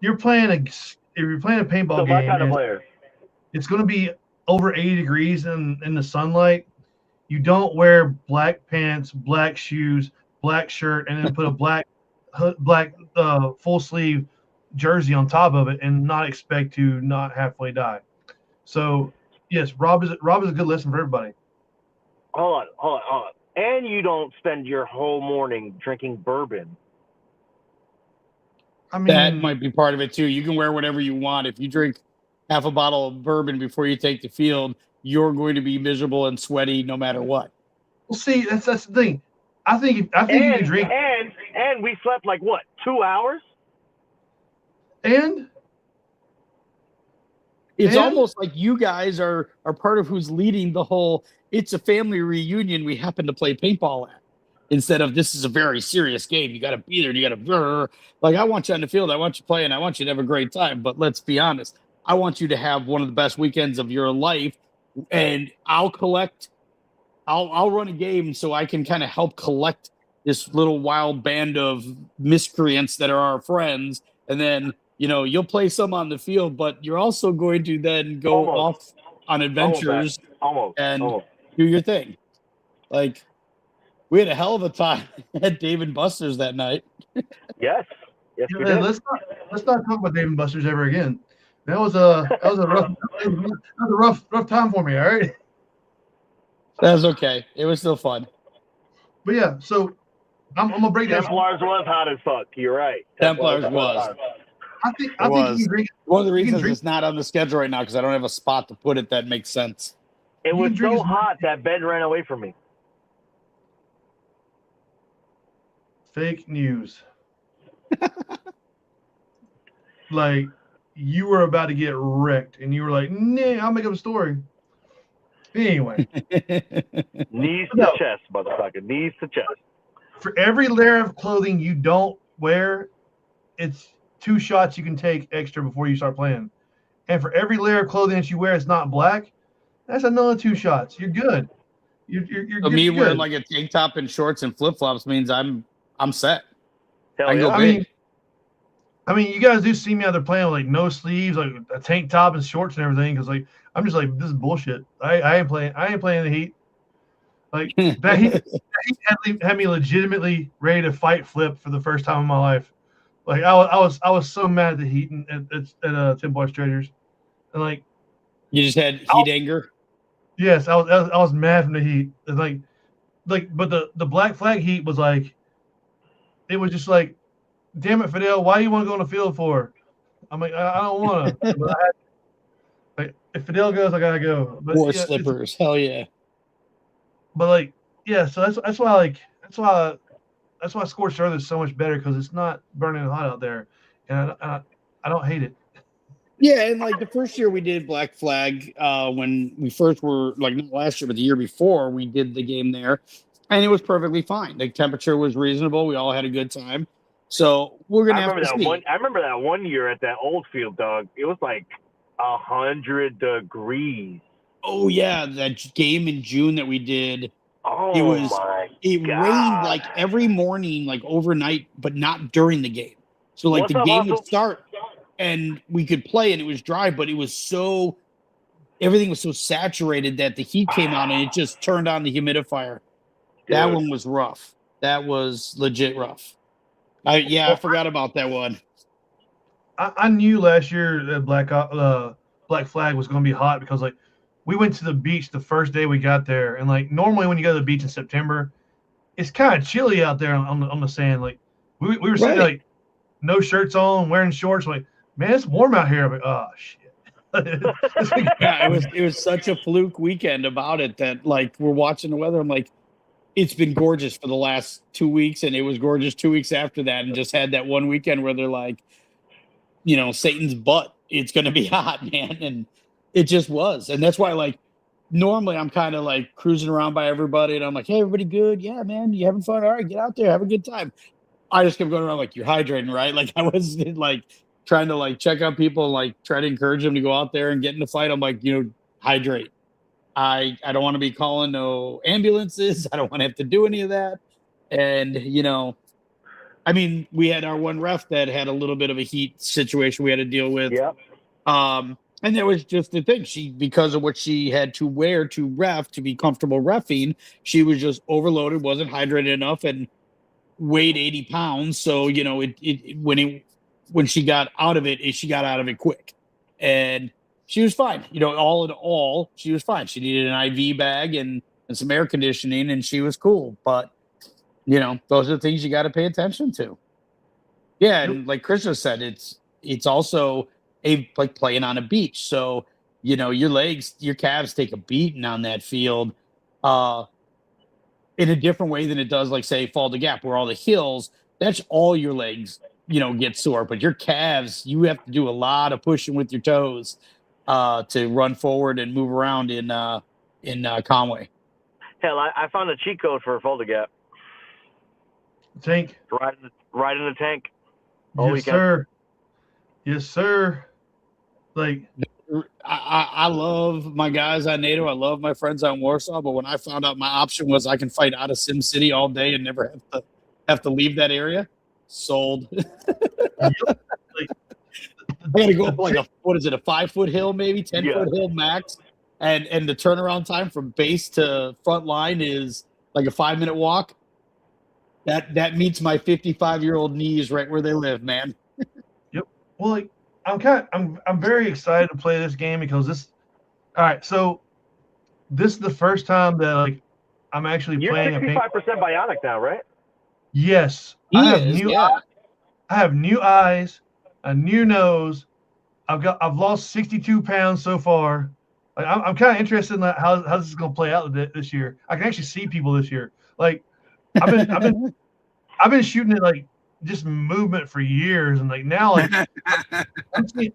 you're playing a paintball game, kind of player, it's going to be over 80 degrees in the sunlight. You don't wear black pants, black shoes, black shirt, and then put a black full sleeve jersey on top of it and not expect to not halfway die. So yes, Rob is a good lesson for everybody. Hold on. And you don't spend your whole morning drinking bourbon. I mean, that might be part of it too. You can wear whatever you want. If you drink half a bottle of bourbon before you take the field, you're going to be miserable and sweaty no matter what. Well, see, that's the thing. I think you can drink. And we slept like what, 2 hours? And it's almost like you guys are part of who's leading the whole. It's a family reunion. We happen to play paintball at. Instead of this is a very serious game. You got to be there. You got to like I want you on the field. I want you playing. I want you to have a great time. But let's be honest. I want you to have one of the best weekends of your life. And I'll run a game so I can kind of help collect this little wild band of miscreants that are our friends. And then, you'll play some on the field, but you're also going to then go off on adventures and do your thing. Like, we had a hell of a time at Dave & Buster's that night. Yes. We did. Let's not talk about Dave & Buster's ever again. That was a rough time for me. All right. That was okay. It was still fun. But yeah, so I'm gonna break down. Templars was hot as fuck. You're right. Templars was. I think you can drink. One of the reasons it's not on the schedule right now because I don't have a spot to put it that makes sense. It was so hot that Ben ran away from me. Fake news. Like you were about to get wrecked, and you were like, "Nah, I'll make up a story." Anyway, knees to chest, motherfucker. Knees to chest. For every layer of clothing you don't wear, it's 2 shots you can take extra before you start playing. And for every layer of clothing that you wear, it's not black. That's another 2 shots. You're good. You're me good. wearing like a tank top and shorts and flip flops means I'm set. Hell yeah. I mean, you guys do see me out there playing with like no sleeves, like a tank top and shorts and everything. Because like I'm just like, this is bullshit. I ain't playing the heat. Like that heat had me legitimately ready to fight flip for the first time in my life. Like I was so mad at the heat at Tim Boy's Treasures, and like you just had heat anger. Yes, I was mad from the heat. It's but the Black Flag heat was like, it was just like, damn it, Fidel, why do you want to go on the field for? I'm like, I don't want to. Like if Fidel goes, I gotta go. But More slippers, hell yeah. But like, yeah, so that's why Scorched Earth is so much better because it's not burning hot out there, and I don't hate it. Yeah, and like the first year we did Black Flag, when we first were like not last year, but the year before we did the game there, and it was perfectly fine. The temperature was reasonable. We all had a good time. So we're gonna have to see. I remember that one year at that old field, dog. It was like 100 degrees. Oh yeah, that game in June that we did. Oh, it rained like every morning, like overnight, but not during the game. So like the game would start and we could play and it was dry, but everything was so saturated that the heat came out and it just turned on the humidifier. Dude. That one was rough. That was legit rough. I forgot about that one. I knew last year that Black Flag was going to be hot because like we went to the beach the first day we got there, and like normally when you go to the beach in September, it's kind of chilly out there on the sand. Like we were sitting like no shirts on, wearing shorts. Like, man, it's warm out here. I'm like, oh shit. Yeah, it was such a fluke weekend about it that like we're watching the weather. I'm like, it's been gorgeous for the last 2 weeks, and it was gorgeous 2 weeks after that, and just had that one weekend where they're like, Satan's butt. It's going to be hot, man. And it just was. And that's why, like, normally I'm kind of like cruising around by everybody and I'm like, hey, everybody good? Yeah, man. You having fun? All right, get out there. Have a good time. I just kept going around like, you're hydrating, right? Like, I was like trying to like check out people and like try to encourage them to go out there and get in the fight. I'm like, hydrate. I don't want to be calling no ambulances. I don't want to have to do any of that. And, I mean, we had our one ref that had a little bit of a heat situation we had to deal with. Yeah. And that was just the thing. Because of what she had to wear to ref, to be comfortable reffing, she was just overloaded, wasn't hydrated enough, and weighed 80 pounds. So, when she got out of it, she got out of it quick. And she was fine. All in all, she was fine. She needed an IV bag and some air conditioning, and she was cool. But, those are the things you got to pay attention to. Yeah, and like Krishna said, it's also like playing on a beach. So, your calves take a beating on that field in a different way than it does, like, say, Fall to Gap, where all the hills, that's all your legs, get sore. But your calves, you have to do a lot of pushing with your toes to run forward and move around in Conway. Hell, I found a cheat code for Fall to Gap. Tank. Right in the tank. Yes, sir. Yes, sir. Like, I love my guys on NATO. I love my friends on Warsaw. But when I found out my option was I can fight out of Sim City all day and never have to leave that area, sold. I got to go up like a 5-foot hill, maybe 10-foot hill max, and the turnaround time from base to front line is like a 5-minute walk. That meets my 55-year-old knees right where they live, man. Yep. Well, like, I'm very excited to play this game because all right, so this is the first time that like I'm actually playing. You're 65% bionic now, right? Yes. I have new eyes, a new nose. I've lost 62 pounds so far. Like, I'm kind of interested in how this is going to play out this year. I can actually see people this year. Like, I've been shooting at like just movement for years, and like now, like I'm seeing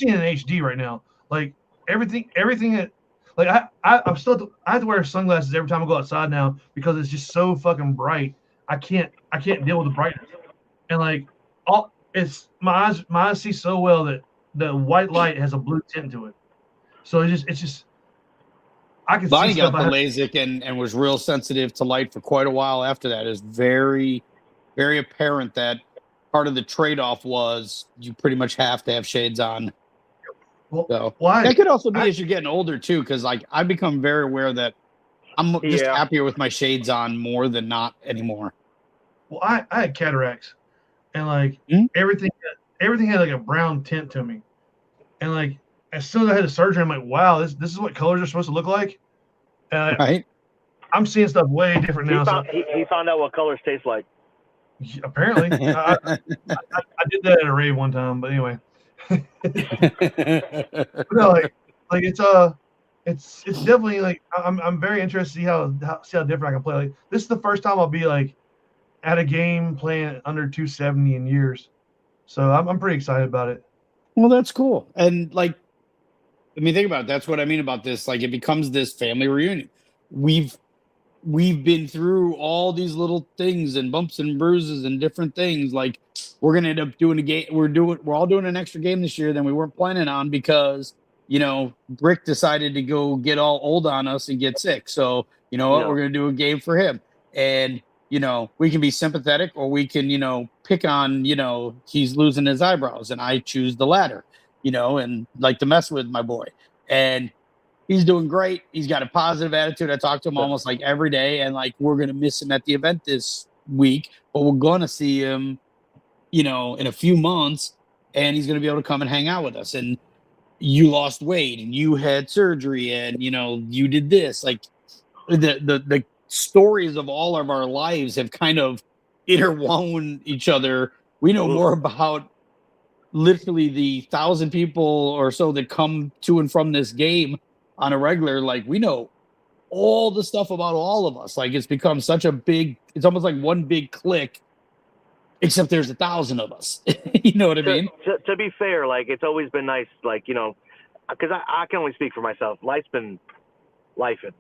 an HD right now. Like everything that, like I have to wear sunglasses every time I go outside now because it's just so fucking bright. I can't deal with the brightness, and like my eyes see so well that the white light has a blue tint to it. So it's just I can Bonnie see got stuff. the LASIK and was real sensitive to light for quite a while after that. It's very, very apparent that part of the trade-off was you pretty much have to have shades on. Well, so why? That could also be as you're getting older too, because like I've become very aware that I'm just happier with my shades on more than not anymore. Well, I had cataracts, and like everything had like a brown tint to me, and like as soon as I had the surgery, I'm like, wow, this is what colors are supposed to look like. Right. I'm seeing stuff way different now. He found out what colors taste like. Apparently, I did that at a rave one time, but anyway. But no, like it's definitely like I'm very interested to see how different I can play. Like this is the first time I'll be like at a game playing under 270 in years, so I'm pretty excited about it. Well, that's cool, and like, I mean, think about it. That's what I mean about this. Like, it becomes this family reunion. We've been through all these little things and bumps and bruises and different things. Like, we're gonna end up doing a game. We're all doing an extra game this year than we weren't planning on because Brick decided to go get all old on us and get sick. So we're gonna do a game for him. And we can be sympathetic or we can pick on he's losing his eyebrows, and I choose the latter. And like to mess with my boy. And he's doing great. He's got a positive attitude. I talk to him almost like every day, and like we're gonna miss him at the event this week, but we're gonna see him, in a few months, and he's gonna be able to come and hang out with us. And you lost weight, and you had surgery, and you did this. Like the stories of all of our lives have kind of interwoven each other. We know more about literally the 1,000 people or so that come to and from this game on a regular. Like, we know all the stuff about all of us. Like, it's become such a big, it's almost like one big clique except there's 1,000 of us. You know what I mean? To be fair, like, it's always been nice, like, you know, because I can only speak for myself. Life's been lifing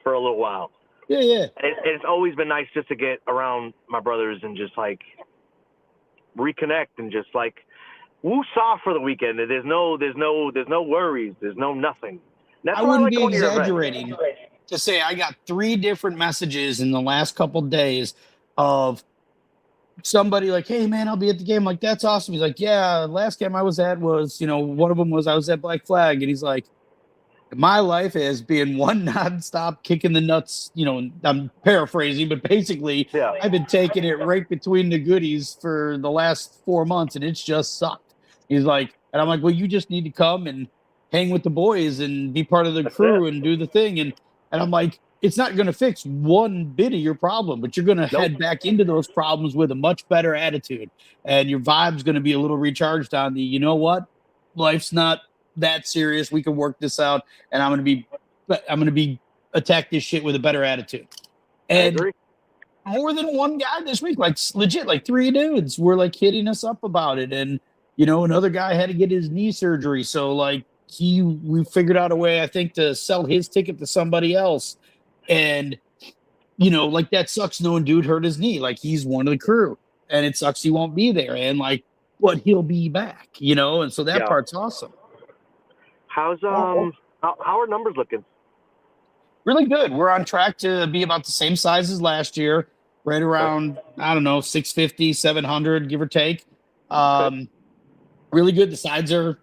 for a little while. Yeah. It's always been nice just to get around my brothers and just, like, reconnect and just, like, woo-saw for the weekend. There's no worries. There's no nothing. That's I wouldn't be exaggerating to say I got 3 different messages in the last couple of days of somebody like, hey man, I'll be at the game. Like, that's awesome. He's like, yeah, last game I was at was, you know, one of them was I was at Black Flag, and he's like, my life has been one nonstop kicking the nuts. You know, I'm paraphrasing, but basically, I've been taking it right between the goodies for the last 4 months, and it's just sucked. He's like, and I'm like, well, you just need to come and hang with the boys and be part of the crew and do the thing. And I'm like, it's not going to fix one bit of your problem, but you're going to head back into those problems with a much better attitude, and your vibe's going to be a little recharged on the, you know what, life's not that serious. We can work this out, and I'm going to be attack this shit with a better attitude. And more than one guy this week, like legit, like 3 dudes were like hitting us up about it. And, you know, another guy had to get his knee surgery. So like we figured out a way, I think, to sell his ticket to somebody else. And, you know, like, that sucks knowing dude hurt his knee. Like, he's one of the crew, and it sucks he won't be there. And like, but he'll be back, you know? And so that part's awesome. How's how are numbers looking? Really good. We're on track to be about the same size as last year, right around, I don't know, 650, 700, give or take. Really good. The sides are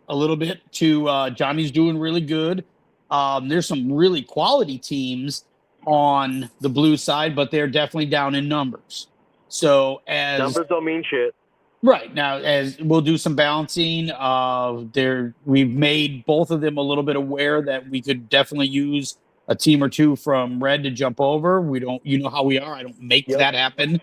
a little bit to Johnny's doing really good. There's some really quality teams on the blue side, but they're definitely down in numbers. So as numbers don't mean shit. Right. Now, as we'll do some balancing, we've made both of them a little bit aware that we could definitely use a team or two from red to jump over. We don't, you know how we are. I don't make that happen.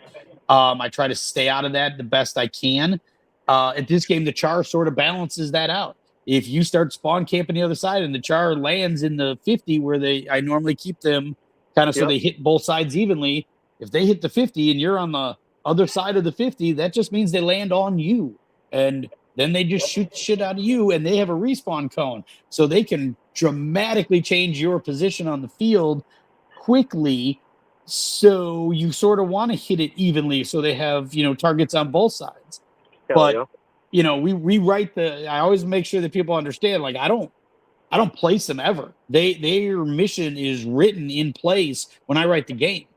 I try to stay out of that the best I can. At this game, the char sort of balances that out. If you start spawn camping the other side and the char lands in the 50 where I normally keep them kind of so they hit both sides evenly, if they hit the 50 and you're on the other side of the 50, that just means they land on you. And then they just shoot the shit out of you, and they have a respawn cone. So they can dramatically change your position on the field quickly. So you sort of want to hit it evenly so they have, you know, targets on both sides. You know, we write I always make sure that people understand, like, I don't place them ever. Their mission is written in place when I write the game.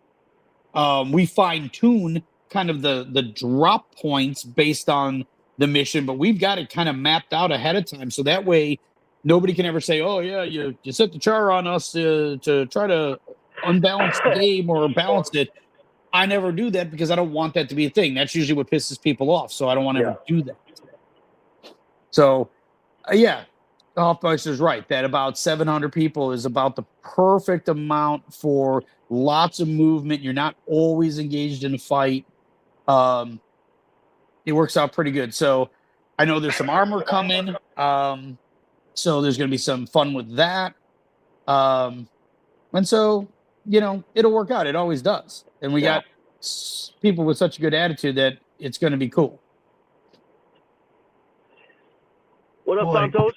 We fine tune kind of the drop points based on the mission, but we've got it kind of mapped out ahead of time. So that way nobody can ever say, oh yeah, you set the char on us to try to unbalance the game or balance it. I never do that because I don't want that to be a thing. That's usually what pisses people off. So I don't want to ever do that. So, Hoffmeister's right that about 700 people is about the perfect amount for lots of movement. You're not always engaged in a fight. It works out pretty good. So I know there's some armor coming. So there's going to be some fun with that. And so, you know, it'll work out. It always does. And we got people with such a good attitude that it's going to be cool. What up, Santos?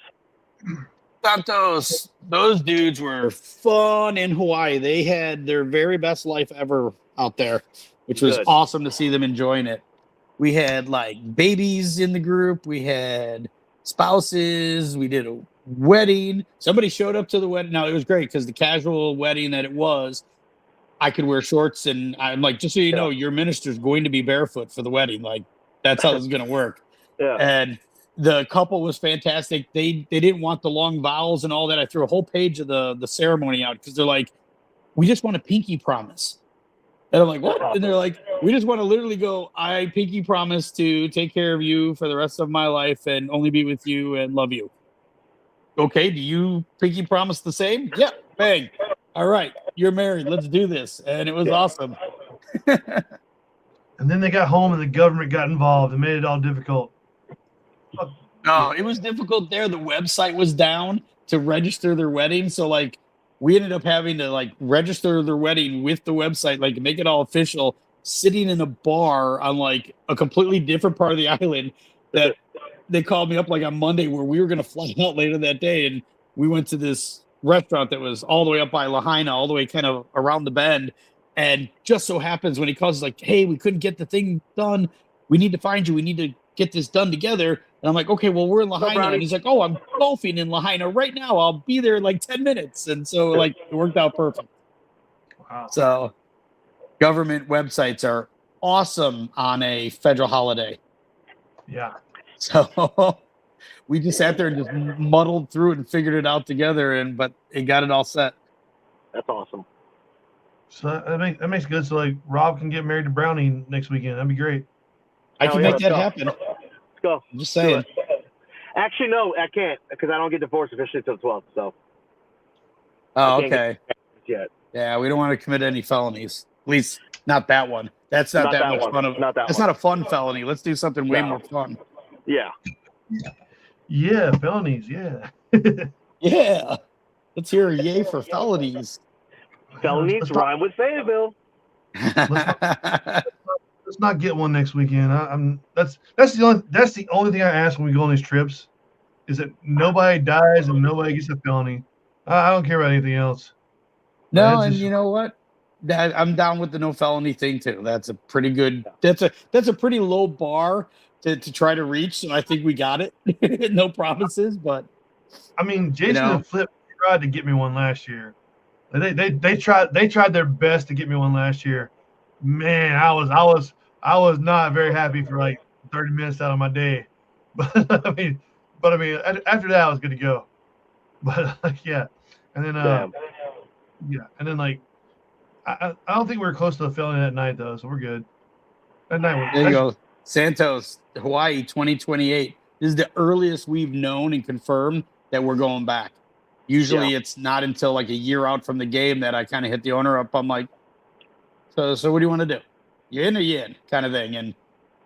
Santos, those dudes were fun in Hawaii. They had their very best life ever out there, which was awesome to see them enjoying it. We had like babies in the group. We had spouses. We did a wedding. Somebody showed up to the wedding. Now, it was great because the casual wedding that it was, I could wear shorts. And I'm like, just so you know, your minister's going to be barefoot for the wedding. Like, that's how this is going to work. And the couple was fantastic. They didn't want the long vows and all that. I threw a whole page of the ceremony out because they're like, we just want a pinky promise. And I'm like, what? And they're like, we just want to literally go, I pinky promise to take care of you for the rest of my life and only be with you and love you. Okay, do you pinky promise the same? Yeah, bang. All right, you're married. Let's do this. And it was awesome. And then they got home and the government got involved and made it all difficult. No, it was difficult there. The website was down to register their wedding. So, like, we ended up having to, like, register their wedding with the website, like, make it all official. sitting in a bar on like a completely different part of the island that they called me up like on Monday where we were going to fly out later that day. And we went to this restaurant that was all the way up by Lahaina, all the way kind of around the bend. And just so happens when he calls, he's like, hey, we couldn't get the thing done. We need to find you. We need to get this done together. And I'm like, okay, well, we're in Lahaina. And he's like, oh, I'm golfing in Lahaina right now. I'll be there in like 10 minutes. And so like it worked out perfect. Wow. So government websites are awesome on a federal holiday. Yeah. So we just sat there and just muddled through it and figured it out together, but it got it all set. That's awesome. So that makes good. So like Rob can get married to Brownie next weekend. That'd be great. I can make that happen. Let's go. I'm just saying. Actually, no, I can't because I don't get divorced officially till 12th. So. Oh, okay. Yet. Yeah, we don't want to commit any felonies. At least not that one. That's not that much fun. That's not a fun felony. Let's do something way more fun. Yeah. Yeah, felonies. Yeah. Yeah. Let's hear a yay for felonies. Felonies rhyme with Fayetteville. Let's not get one next weekend. That's the only thing I ask when we go on these trips, is that nobody dies and nobody gets a felony. I don't care about anything else. No, and you know what? I'm down with the no felony thing too. That's a pretty good. That's a pretty low bar to try to reach. So I think we got it. No promises, but I mean, Jason and Flip tried to get me one last year. They tried their best to get me one last year. Man, I was not very happy for like 30 minutes out of my day. But I mean, after that I was good to go. But yeah, and then and then like I don't think we were close to the felony that night though, so we're good. That night there you go. Santos, Hawaii, 2028. This is the earliest we've known and confirmed that we're going back. Usually it's not until like a year out from the game that I kind of hit the owner up. I'm like, so what do you want to do? You in or you in kind of thing. And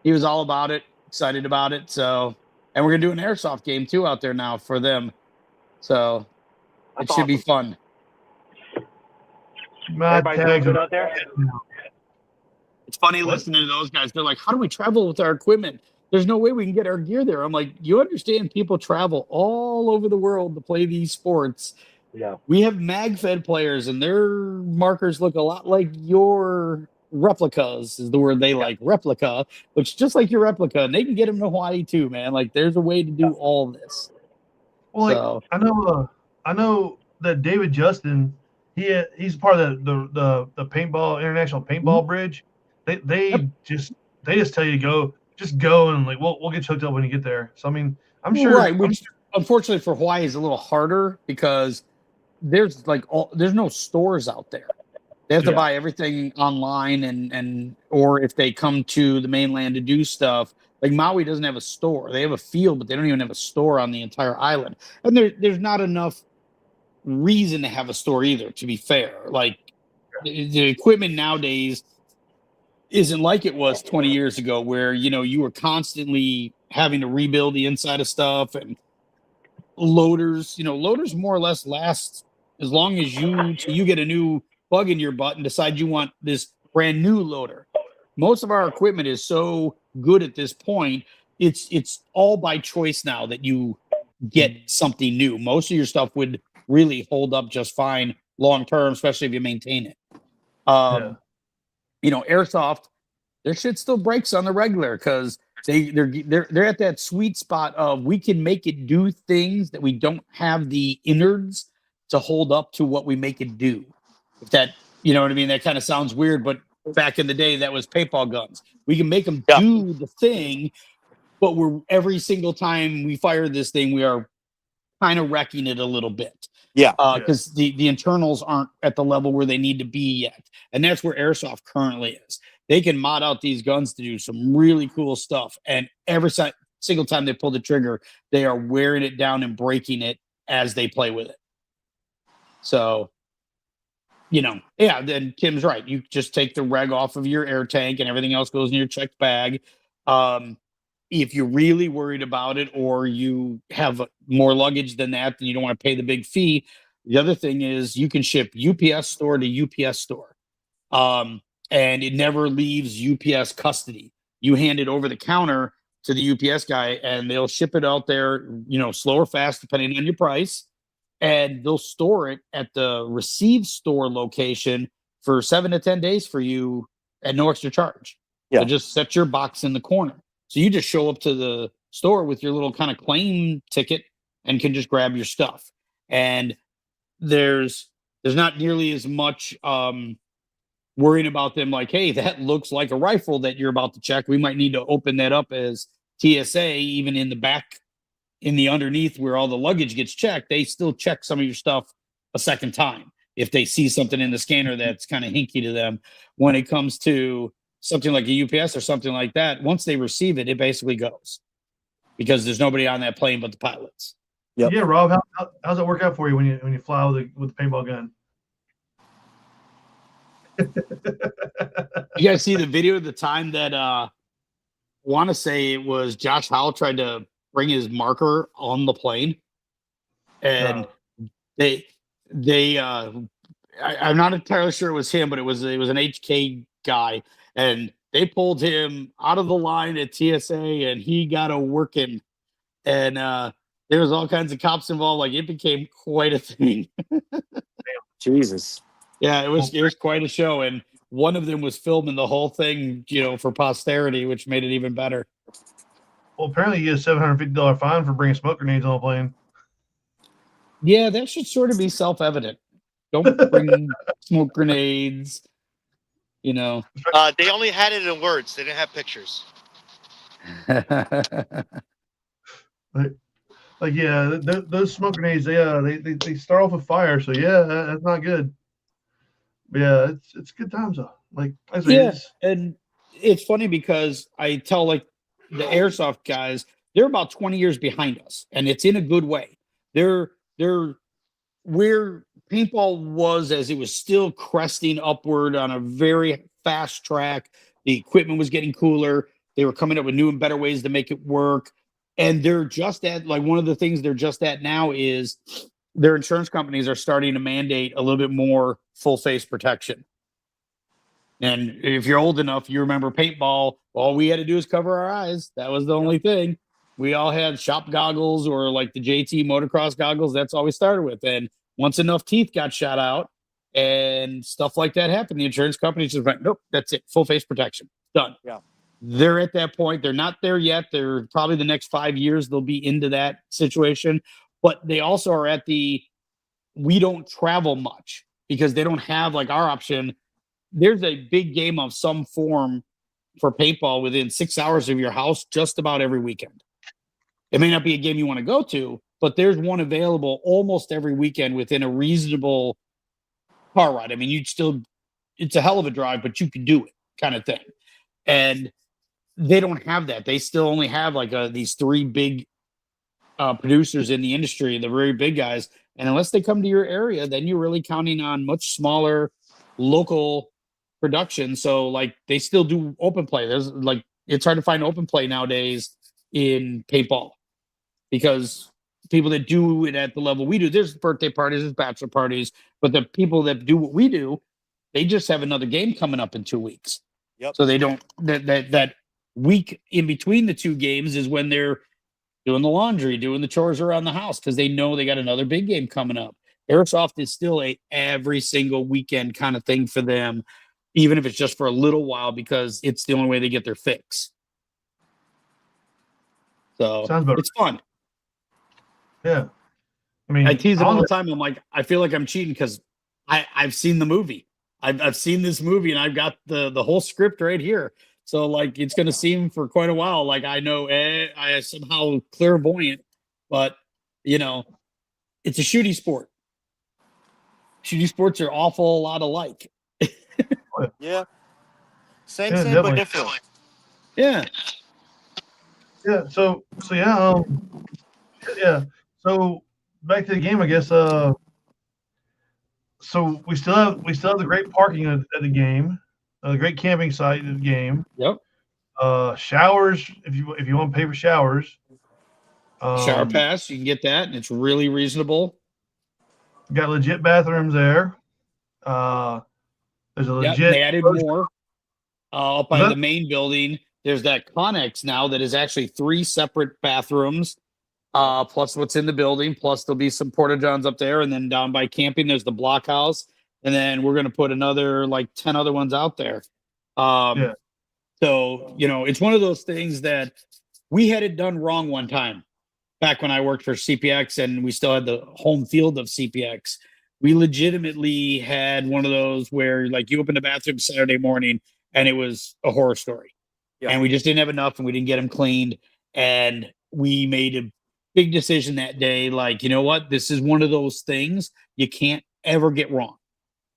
he was all about it, excited about it. So, and we're going to do an airsoft game too out there now for them. So it should be fun. Everybody's good out there? It's funny listening to those guys. They're like, how do we travel with our equipment? There's no way we can get our gear there. I'm like, you understand people travel all over the world to play these sports. Yeah. We have MagFed players and their markers look a lot like your replicas is the word they like. Replica, which just like your replica, and they can get them to Hawaii too, man. Like there's a way to do all this. Well, like, I know that David Justin, he's part of the paintball international paintball bridge. They just tell you to go and like we'll get hooked up when you get there. So I mean, I'm sure. Right, which unfortunately for Hawaii is a little harder because there's no stores out there. They have to buy everything online and or if they come to the mainland to do stuff. Like Maui doesn't have a store. They have a field, but they don't even have a store on the entire island. And there's not enough reason to have a store either, to be fair. Like the equipment nowadays isn't like it was 20 years ago where, you were constantly having to rebuild the inside of stuff and loaders more or less last as long as you get a new bug in your butt and decide you want this brand new loader. Most of our equipment is so good at this point. It's all by choice now that you get something new. Most of your stuff would really hold up just fine long term, especially if you maintain it. Airsoft, their shit still breaks on the regular because they're at that sweet spot of we can make it do things that we don't have the innards to hold up to what we make it do. If that, you know what I mean? That kind of sounds weird, but back in the day, that was paintball guns. We can make them do the thing, but every single time we fire this thing, we are kind of wrecking it a little bit. Because the internals aren't at the level where they need to be yet. And that's where Airsoft currently is. They can mod out these guns to do some really cool stuff. And every single time they pull the trigger, they are wearing it down and breaking it as they play with it. So, then Kim's right. You just take the reg off of your air tank and everything else goes in your checked bag. If you're really worried about it or you have more luggage than that, then you don't want to pay the big fee. The other thing is you can ship UPS store to UPS store. and it never leaves UPS custody. You hand it over the counter to the UPS guy, and they'll ship it out there, slow or fast, depending on your price. And they'll store it at the receive store location for 7 to 10 days for you at no extra charge. Yeah. So just set your box in the corner. So you just show up to the store with your little kind of claim ticket and can just grab your stuff. And there's not nearly as much worrying about them like, hey, that looks like a rifle that you're about to check. We might need to open that up as TSA, even in the back, in the underneath where all the luggage gets checked. They still check some of your stuff a second time if they see something in the scanner that's kind of hinky to them. When it comes to something like a UPS or something like that, once they receive it, it basically goes because there's nobody on that plane but the pilots. Yep. Yeah, Rob, how's it work out for you when you fly with the paintball gun? You guys see the video of the time that want to say it was Josh Howell tried to bring his marker on the plane, and I'm not entirely sure it was him, but it was an HK guy, and they pulled him out of the line at TSA, and he got a working, and there was all kinds of cops involved. Like, it became quite a thing. Jesus. Yeah, it was quite a show, and one of them was filming the whole thing, for posterity, which made it even better. Well, apparently you get a $750 fine for bringing smoke grenades on a plane. Yeah, that should sort of be self-evident. Don't bring smoke grenades, They only had it in words. They didn't have pictures. Those smoke grenades, they start off with fire, so that's not good. But yeah, it's good times though. And it's funny because I tell the airsoft guys, they're about 20 years behind us, and it's in a good way. They're where paintball was as it was still cresting upward on a very fast track. The equipment was getting cooler. They were coming up with new and better ways to make it work. And they're just at one of the things they're just at now is their insurance companies are starting to mandate a little bit more full face protection. And if you're old enough, you remember paintball. All we had to do is cover our eyes. That was the only thing. We all had shop goggles or like the JT motocross goggles. That's all we started with. And once enough teeth got shot out and stuff like that happened, the insurance companies just went, nope, that's it. Full face protection. Done. Yeah. They're at that point. They're not there yet. They're probably the next 5 years they'll be into that situation. But they also are at we don't travel much because they don't have our option. There's a big game of some form for paintball within 6 hours of your house just about every weekend. It may not be a game you want to go to, but there's one available almost every weekend within a reasonable car ride. I mean, it's a hell of a drive, but you can do it kind of thing. And they don't have that. They still only have these three big producers in the industry, the very big guys. And unless they come to your area, then you're really counting on much smaller local production. So they still do open play. There's it's hard to find open play nowadays in paintball because people that do it at the level we do, there's birthday parties, there's bachelor parties, but the people that do what we do, they just have another game coming up in 2 weeks. Yep. So they don't that week in between the two games is when they're doing the laundry, doing the chores around the house because they know they got another big game coming up. Airsoft is still a every single weekend kind of thing for them, even if it's just for a little while because it's the only way they get their fix. So it's fun. Yeah. I mean, I tease them all the time. I'm like, I feel like I'm cheating because I've seen the movie. I've seen this movie and I've got the whole script right here. So it's going to seem for quite a while like I know I am somehow clairvoyant, but it's a shooty sport. Shooty sports are awful a lot alike. Yeah. Same, definitely. but different. Yeah. Yeah. So So back to the game, I guess. So we still have the great parking at the game, the great camping site at the game. Yep. Showers, if you want to pay for showers. Shower pass, you can get that, and it's really reasonable. Got legit bathrooms there. There's a legit. They added more. Up by the main building, there's that Connex now that is actually 3 separate bathrooms, plus what's in the building. Plus there'll be some porta johns up there, and then down by camping, there's the blockhouse, and then we're gonna put another like 10 other ones out there. So it's one of those things that we had it done wrong one time back when I worked for CPX, and we still had the home field of CPX. We legitimately had one of those where like you open the bathroom Saturday morning and it was a horror story. Yeah. And we just didn't have enough and we didn't get them cleaned. And we made a big decision that day. Like, you know what? This is one of those things you can't ever get wrong.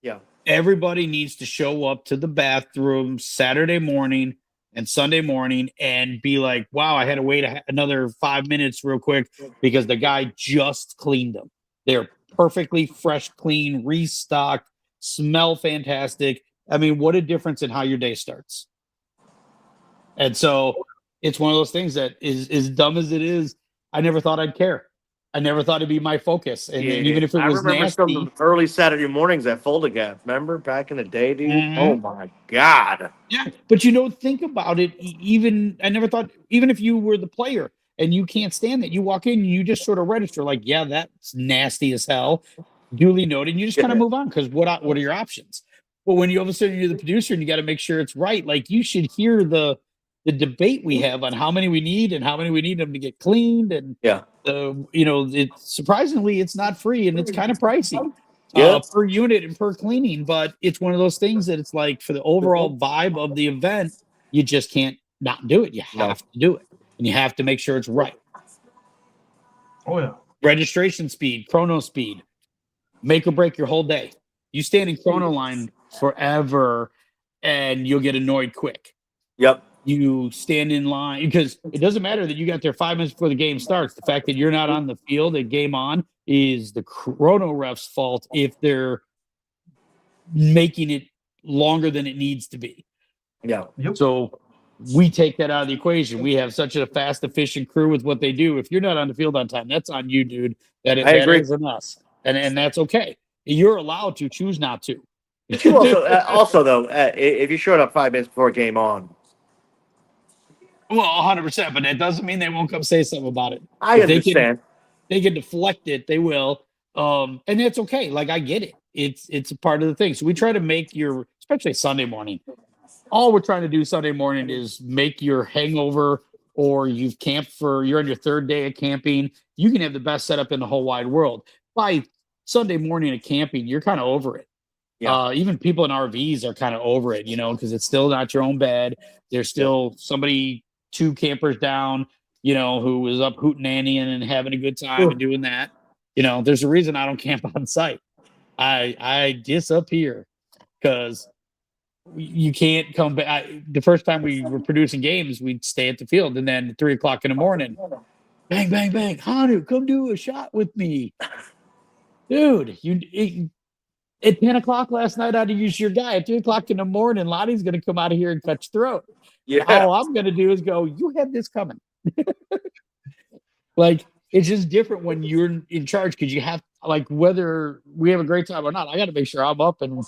Yeah. Everybody needs to show up to the bathroom Saturday morning and Sunday morning and be like, wow, I had to wait another 5 minutes real quick because the guy just cleaned them. They're perfectly fresh, clean, restocked, smell fantastic. I mean, what a difference in how your day starts. And so it's one of those things that is as dumb as it is. I never thought I'd care. I never thought it'd be my focus. And even if it was nasty. I remember some early Saturday mornings at Foldagap. Remember back in the day, dude? Mm-hmm. Oh my God. Yeah. But think about it. I never thought, even if you were the player and you can't stand that, you walk in and you just sort of register like, yeah, that's nasty as hell. Duly noted. And you just kind of move on because what are your options? But when you all of a sudden you're the producer and you got to make sure it's right, like you should hear the debate we have on how many we need and how many we need them to get cleaned. And it's surprisingly it's not free and it's kind of pricey per unit and per cleaning. But it's one of those things that it's like for the overall vibe of the event, you just can't not do it. You have to do it, and you have to make sure it's right. Oh yeah, registration speed, chrono speed, make or break your whole day. You stand in chrono line forever, and you'll get annoyed quick. Yep. You stand in line because it doesn't matter that you got there 5 minutes before the game starts. The fact that you're not on the field at game on is the chrono ref's fault if they're making it longer than it needs to be. Yeah. Yep. So we take that out of the equation. We have such a fast, efficient crew with what they do. If you're not on the field on time, that's on you, dude. That isn't us. And that's okay. You're allowed to choose not to. also though, if you showed up 5 minutes before game on, well, 100%, but that doesn't mean they won't come say something about it. I understand. They can deflect it. They will. And that's okay. Like, I get it. It's a part of the thing. So we try to make especially Sunday morning. All we're trying to do Sunday morning is make your hangover or you've camped you're on your 3rd day of camping. You can have the best setup in the whole wide world. By Sunday morning of camping, you're kind of over it. Yeah. Even people in RVs are kind of over it, because it's still not your own bed. There's still somebody 2 campers down, who was up hootenannying and having a good time and doing that. There's a reason I don't camp on site. I disappear because you can't come back. The first time we were producing games, we'd stay at the field, and then at 3:00 in the morning, bang, bang, bang, Honu, come do a shot with me. Dude, at 10:00 last night, I had to use your guy. At 3:00 in the morning, Lottie's going to come out of here and cut your throat. Yeah. All I'm going to do is go, you had this coming. Like, it's just different when you're in charge because you have, like, whether we have a great time or not, I got to make sure I'm up and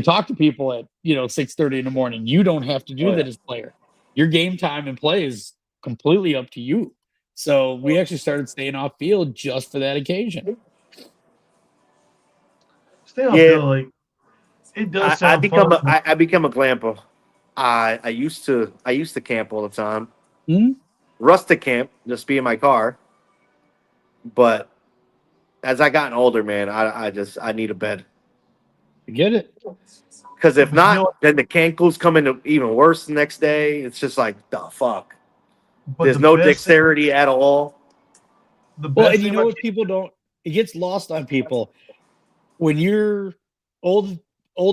talk to people at, 6:30 in the morning. You don't have to do that as player. Your game time and play is completely up to you. So we actually started staying off field just for that occasion. Stay off field, like, it does sound fun. I become a glamper. I used to camp all the time. Mm-hmm. Rustic camp, just be in my car. But as I gotten older, man, I need a bed. You get it? Because if not, then the cankles come in even worse the next day. It's just like, the fuck. There's no dexterity at all. And you know what people don't, it gets lost on people. When you're old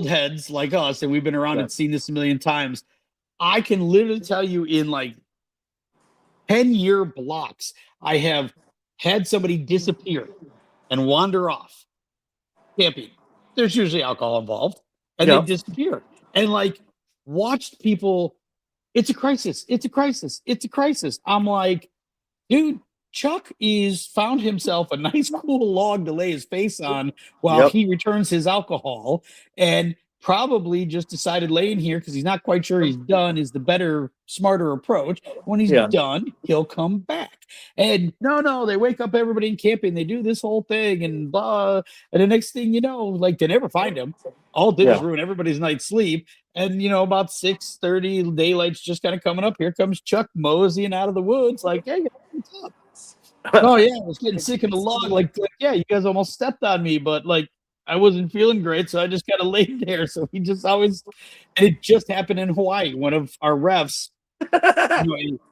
heads like us, and we've been around and seen this a million times, I can literally tell you in like 10-year blocks, I have had somebody disappear and wander off camping. There's usually alcohol involved, and they disappear. And like, watched people, it's a crisis. It's a crisis. It's a crisis. I'm like, dude, Chuck found himself a nice cool log to lay his face on while he returns his alcohol. And probably just decided laying here because he's not quite sure he's done is the better, smarter approach. When he's done, he'll come back. And no, they wake up everybody in camping. They do this whole thing and blah. And the next thing you know, like they never find him. All did is ruin everybody's night's sleep. And about 6:30, daylight's just kind of coming up. Here comes Chuck moseying out of the woods, like, hey, what's up? Oh yeah, I was getting sick in the log. Like, yeah, you guys almost stepped on me, but like I wasn't feeling great, so I just kind of laid there. So he just always, and it just happened in Hawaii. One of our refs,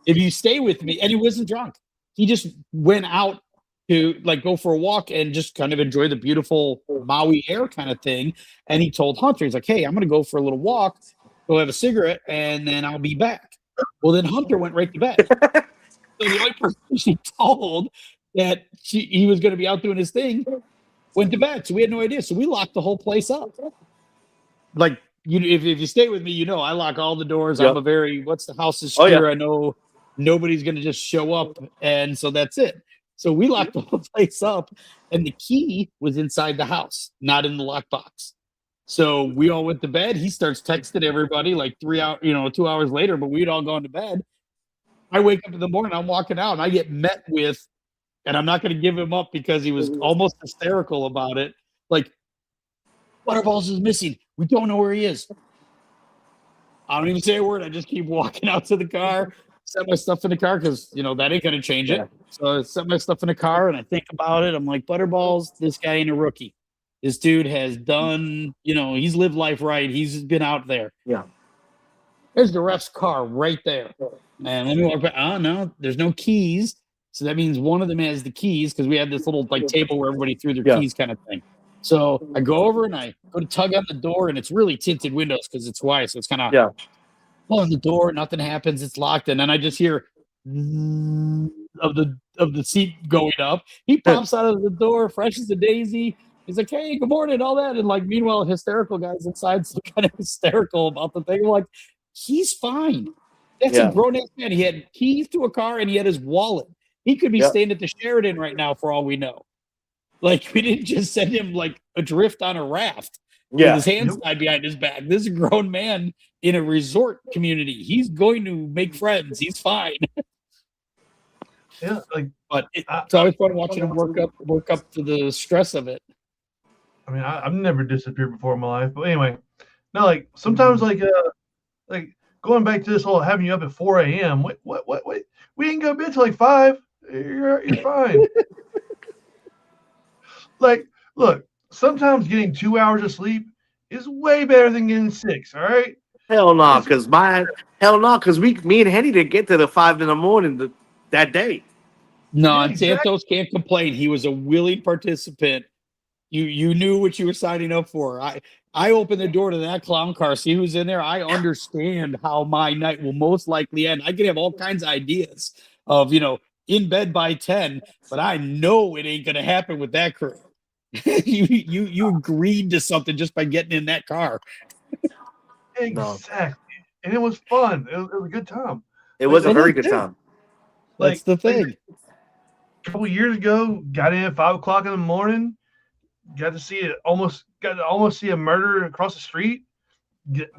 if you stay with me, and he wasn't drunk, he just went out to like go for a walk and just kind of enjoy the beautiful Maui air kind of thing. And he told Hunter, he's like, hey, I'm going to go for a little walk, go have a cigarette, and then I'll be back. Well, then Hunter went right to bed. So the only person she told that he was going to be out doing his thing went to bed. So we had no idea. So we locked the whole place up. Like, if you stay with me, I lock all the doors. I'm a very, what's the house is secure. I know nobody's going to just show up. And so that's it. So we locked the whole place up. And the key was inside the house, not in the lockbox. So we all went to bed. He starts texting everybody like 2 hours later, but we'd all gone to bed. I wake up in the morning, I'm walking out, and I get met with, and I'm not going to give him up because he was almost hysterical about it. Like, Butterballs is missing. We don't know where he is. I don't even say a word. I just keep walking out to the car, set my stuff in the car because, that ain't going to change it. So I set my stuff in the car, and I think about it. I'm like, Butterballs, this guy ain't a rookie. This dude has done, he's lived life right. He's been out there. Yeah. There's the ref's car right there. Man, let me walk back. Oh, no, there's no keys. So that means one of them has the keys because we had this little table where everybody threw their keys kind of thing. So I go over and I go to tug on the door, and it's really tinted windows because it's white. So it's kind of pulling the door. Nothing happens. It's locked. And then I just hear of the seat going up. He pops out of the door, fresh as a daisy. He's like, hey, good morning, all that. And meanwhile, hysterical guy's inside, so kind of hysterical about the thing. I'm like, he's fine. That's a grown-ass man. He had keys to a car, and he had his wallet. He could be staying at the Sheridan right now for all we know. Like, we didn't just send him, adrift on a raft with his hands tied behind his back. This is a grown man in a resort community. He's going to make friends. He's fine. But it's always fun watching him work up to the stress of it. I mean, I've never disappeared before in my life. But anyway, no, sometimes, going back to this whole having you up at 4 a.m. Wait. We ain't go to bed till 5. You're fine. Look, sometimes getting 2 hours of sleep is way better than getting 6. All right. Hell no, because me and Henny didn't get to the 5 in the morning that day. No, and Santos can't complain. He was a willing participant. You knew what you were signing up for. I opened the door to that clown car, see who's in there. I understand how my night will most likely end. I could have all kinds of ideas of, in bed by 10, but I know it ain't going to happen with that crew. you agreed to something just by getting in that car. Exactly. And it was fun. It was a good time. It was a very good time. That's the thing. A couple years ago, got in at 5 o'clock in the morning. Got to see almost see a murder across the street.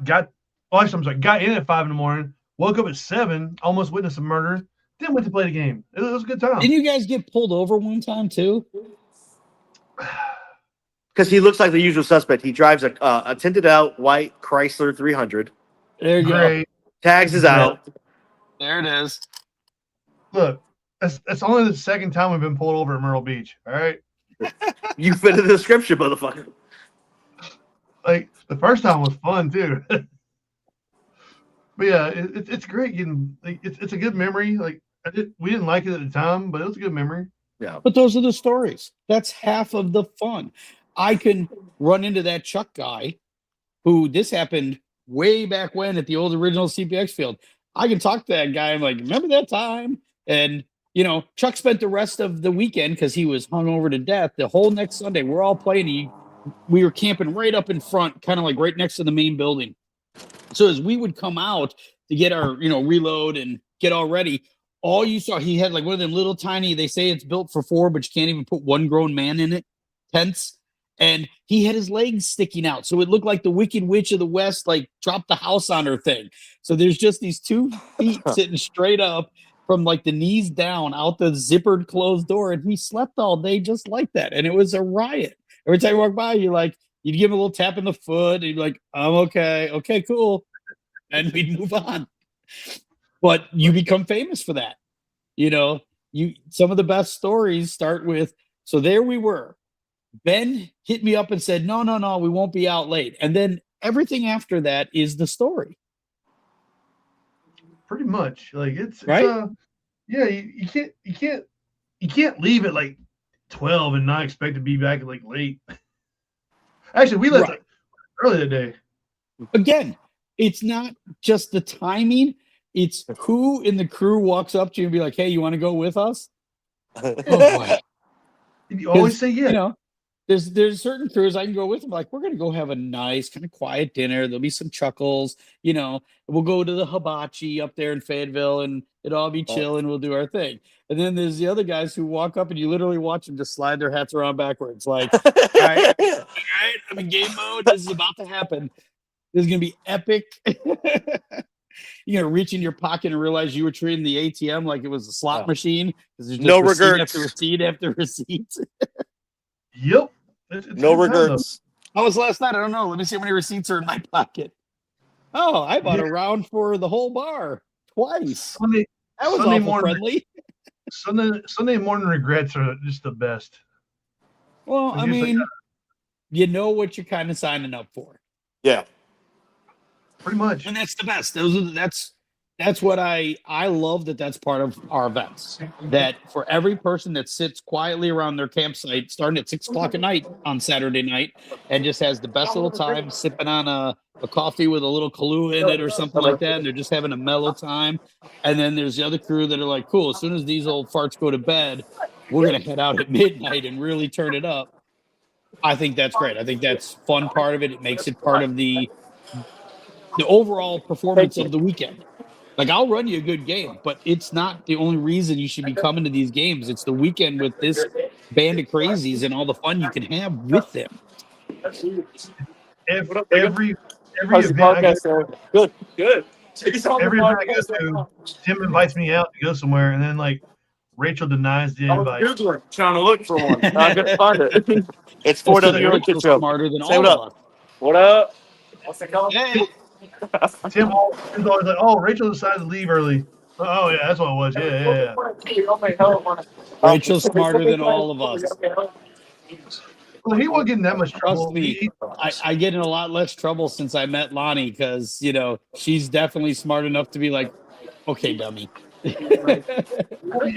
Got in at 5 in the morning. Woke up at 7. Almost witnessed a murder. Then went to play the game. It was a good time. Didn't you guys get pulled over one time too? Because he looks like the usual suspect. He drives a tinted out white Chrysler 300. There you go. Tags is out. There it is. Look, that's only the second time we've been pulled over at Myrtle Beach. All right. You fit the description, motherfucker. The first time was fun too. But yeah, it's great getting. It's a good memory. We didn't like it at the time, but it was a good memory. Yeah. But those are the stories. That's half of the fun. I can run into that Chuck guy, who this happened way back when at the old original CPX field. I can talk to that guy. I'm like, remember that time? And Chuck spent the rest of the weekend because he was hungover to death. The whole next Sunday, we're all playing. We were camping right up in front, kind of right next to the main building. So as we would come out to get our, reload and get all ready, all you saw, he had one of them little tiny, they say it's built for 4, but you can't even put one grown man in it, tents. and he had his legs sticking out, so it looked like the Wicked Witch of the West like dropped the house on her thing. So there's just these 2 feet sitting straight up from like the knees down out the zippered closed door, and he slept all day just like that, and it was a riot. Every time you walk by, you'd give him a little tap in the foot, and you'd be like, I'm okay, cool, and we'd move on. But you become famous for that. Some of the best stories start with, so there we were. Ben hit me up and said, no, we won't be out late. And then everything after that is the story. Pretty much. Like it's right. Yeah, you can't leave at like 12 and not expect to be back at like late. Actually, we left early that day. Again, it's not just the timing. It's who in the crew walks up to you and be like, hey, you want to go with us? Oh, boy. You always say yeah. There's certain crews I can go with them. Like, we're going to go have a nice kind of quiet dinner. There'll be some chuckles. We'll go to the hibachi up there in Fayetteville and it'll all be chill and we'll do our thing. And then there's the other guys who walk up and you literally watch them just slide their hats around backwards. Like, all right, I'm in game mode. This is about to happen. This is going to be epic. You're going to reach in your pocket and realize you were treating the ATM like it was a slot machine. Because there's just no receipt regrets. after receipt after receipt. Yep. No regrets. How was last night? I don't know. Let me see how many receipts are in my pocket. Oh, I bought a round for the whole bar twice. That was Sunday morning, friendly. Sunday morning regrets are just the best. Well, I mean, you know what you're kind of signing up for. Yeah. Pretty much. And that's the best. That's what I love, that's part of our events. That for every person that sits quietly around their campsite starting at 6 o'clock at night on Saturday night and just has the best little time sipping on a coffee with a little Kahlua in it or something like that, and they're just having a mellow time. And then there's the other crew that are like, cool, as soon as these old farts go to bed, we're going to head out at midnight and really turn it up. I think that's great. I think that's fun part of it. It makes it part of the overall performance of the weekend. Like, I'll run you a good game, but it's not the only reason you should be coming to these games. It's the weekend with this band of crazies and all the fun you can have with them. Every event I go, good. Every event I go to, Tim invites me out to go somewhere, and then like Rachel denies the invite. Trying to look for one. I'm gonna find it. It's 4W smarter than all of us. What up? What's it called? Hey. Tim's always like, oh, Rachel decided to leave early. Oh, yeah, that's what it was. Yeah. Rachel's smarter than all of us. Well, he wasn't getting that much trouble. Trust me, I get in a lot less trouble since I met Lonnie because, she's definitely smart enough to be like, okay, dummy.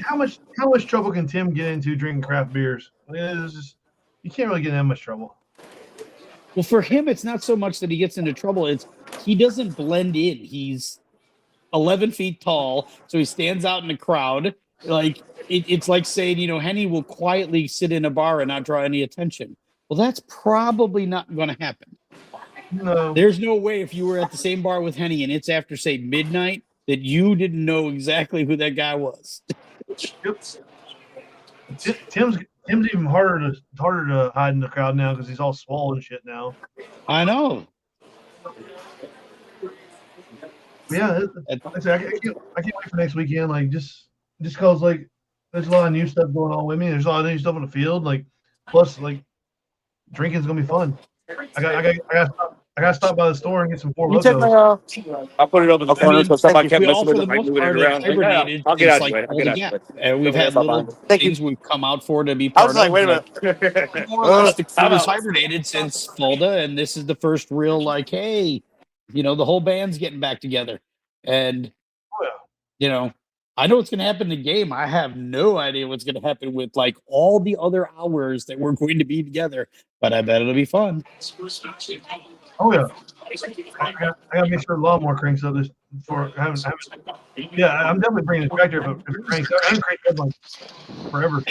How much trouble can Tim get into drinking craft beers? I mean, you can't really get in that much trouble. Well, for him, it's not so much that he gets into trouble. It's he doesn't blend in. He's 11 feet tall, so he stands out in the crowd. Like it's like saying, Henny will quietly sit in a bar and not draw any attention. Well, that's probably not going to happen. No. There's no way if you were at the same bar with Henny and it's after, say, midnight, that you didn't know exactly who that guy was. Tim's even harder to hide in the crowd now because he's all swollen and shit now. I know. Yeah, I can't wait for next weekend. Like just because like there's a lot of new stuff going on with me. There's a lot of new stuff on the field. Like plus like drinking's gonna be fun. I got to stop by the store and get some Four Locos. I'll put it over the corner so somebody can't mess with it. I move it around. I'll get out of the way. And we've had little things we've come out for to be part of. I was like, wait a minute. More or less, the crew has hibernated since Fulda, and this is the first real, like, hey, the whole band's getting back together. And, I know what's going to happen in the game. I have no idea what's going to happen with, like, all the other hours that we're going to be together. But I bet it'll be fun. Oh yeah, I gotta make sure the lawnmower cranks up this before. Yeah, I'm definitely bringing the tractor if it cranks up. I haven't cranked up like forever.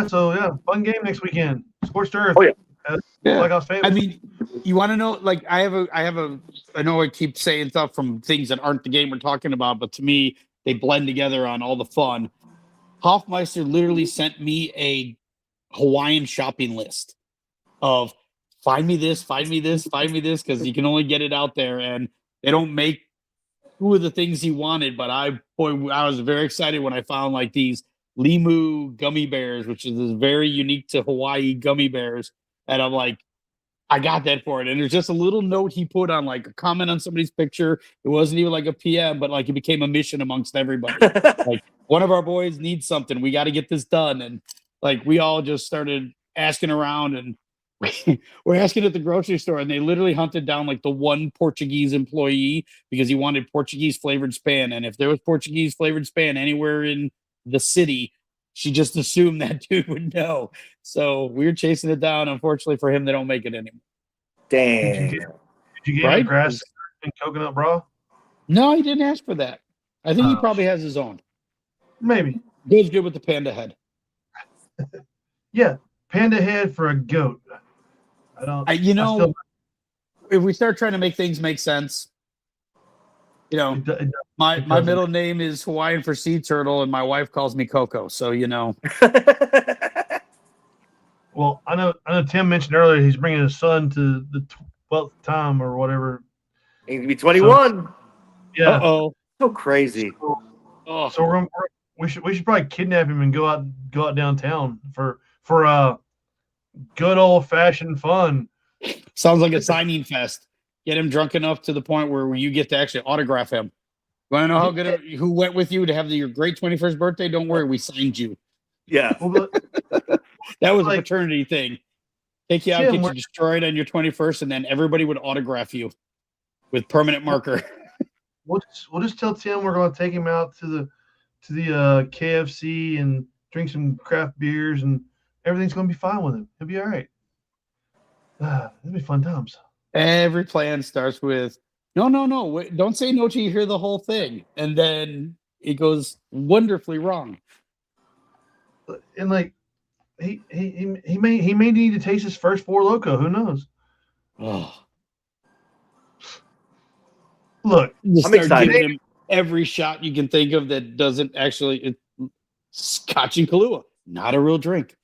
So fun game next weekend. Scorched Earth. Oh yeah. Black Ops Paintball. I mean, you want to know? Like, I know I keep saying stuff from things that aren't the game we're talking about, but to me, they blend together on all the fun. Hoffmeister literally sent me a Hawaiian shopping list of find me this, because you can only get it out there, and they don't make two of the things he wanted. But I was very excited when I found like these Limu gummy bears, which is very unique to Hawaii gummy bears, and I'm like, I got that for it. And there's just a little note he put on, like a comment on somebody's picture. It wasn't even like a PM, but like it became a mission amongst everybody. Like, one of our boys needs something. We got to get this done. And like, we all just started asking around, and we're asking at the grocery store, and they literally hunted down like the one Portuguese employee because he wanted Portuguese flavored Spam. And if there was Portuguese flavored Spam anywhere in the city, she just assumed that dude would know. So we were chasing it down. Unfortunately for him, they don't make it anymore. Damn. Did you get a grass and coconut bra? No, he didn't ask for that. I think he probably has his own. Maybe. Goes good with the panda head. Yeah, panda head for a goat. I don't. If we start trying to make things make sense, my middle name is Hawaiian for sea turtle, and my wife calls me Coco. So Well, I know. Tim mentioned earlier he's bringing his son to the 12th time or whatever. He's gonna be 21. So, yeah. So crazy. So we should probably kidnap him and go out downtown for good old fashioned fun. Sounds like a signing fest. Get him drunk enough to the point where you get to actually autograph him. You want to know who went with you to have your great 21st birthday? Don't worry, we signed you. Yeah. That was a fraternity thing. Take you out, get you destroyed on your 21st, and then everybody would autograph you with permanent marker. We'll just tell Tim we're going to take him out to the KFC and drink some craft beers, and everything's going to be fine with him. He'll be all right. It'll be fun times. Every plan starts with no. Wait, don't say no till you hear the whole thing, and then it goes wonderfully wrong. And like he may need to taste his first Four Loko. Who knows? Oh, look, I'm excited. Giving him every shot you can think of that doesn't actually. Scotch and Kahlua, not a real drink.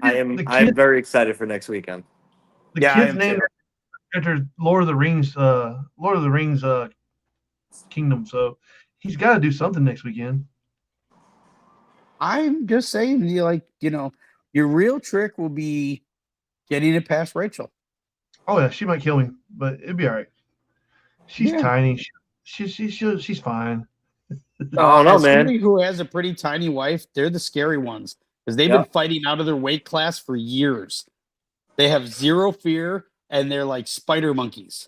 I'm very excited for next weekend. The kid's named after Lord of the Rings kingdom, so he's got to do something next weekend. I'm just saying, your real trick will be getting it past Rachel. Oh yeah, she might kill me, but it'd be all right. She's tiny. She's fine. Oh no, man! Somebody who has a pretty tiny wife, they're the scary ones because they've been fighting out of their weight class for years. They have zero fear, and they're like spider monkeys.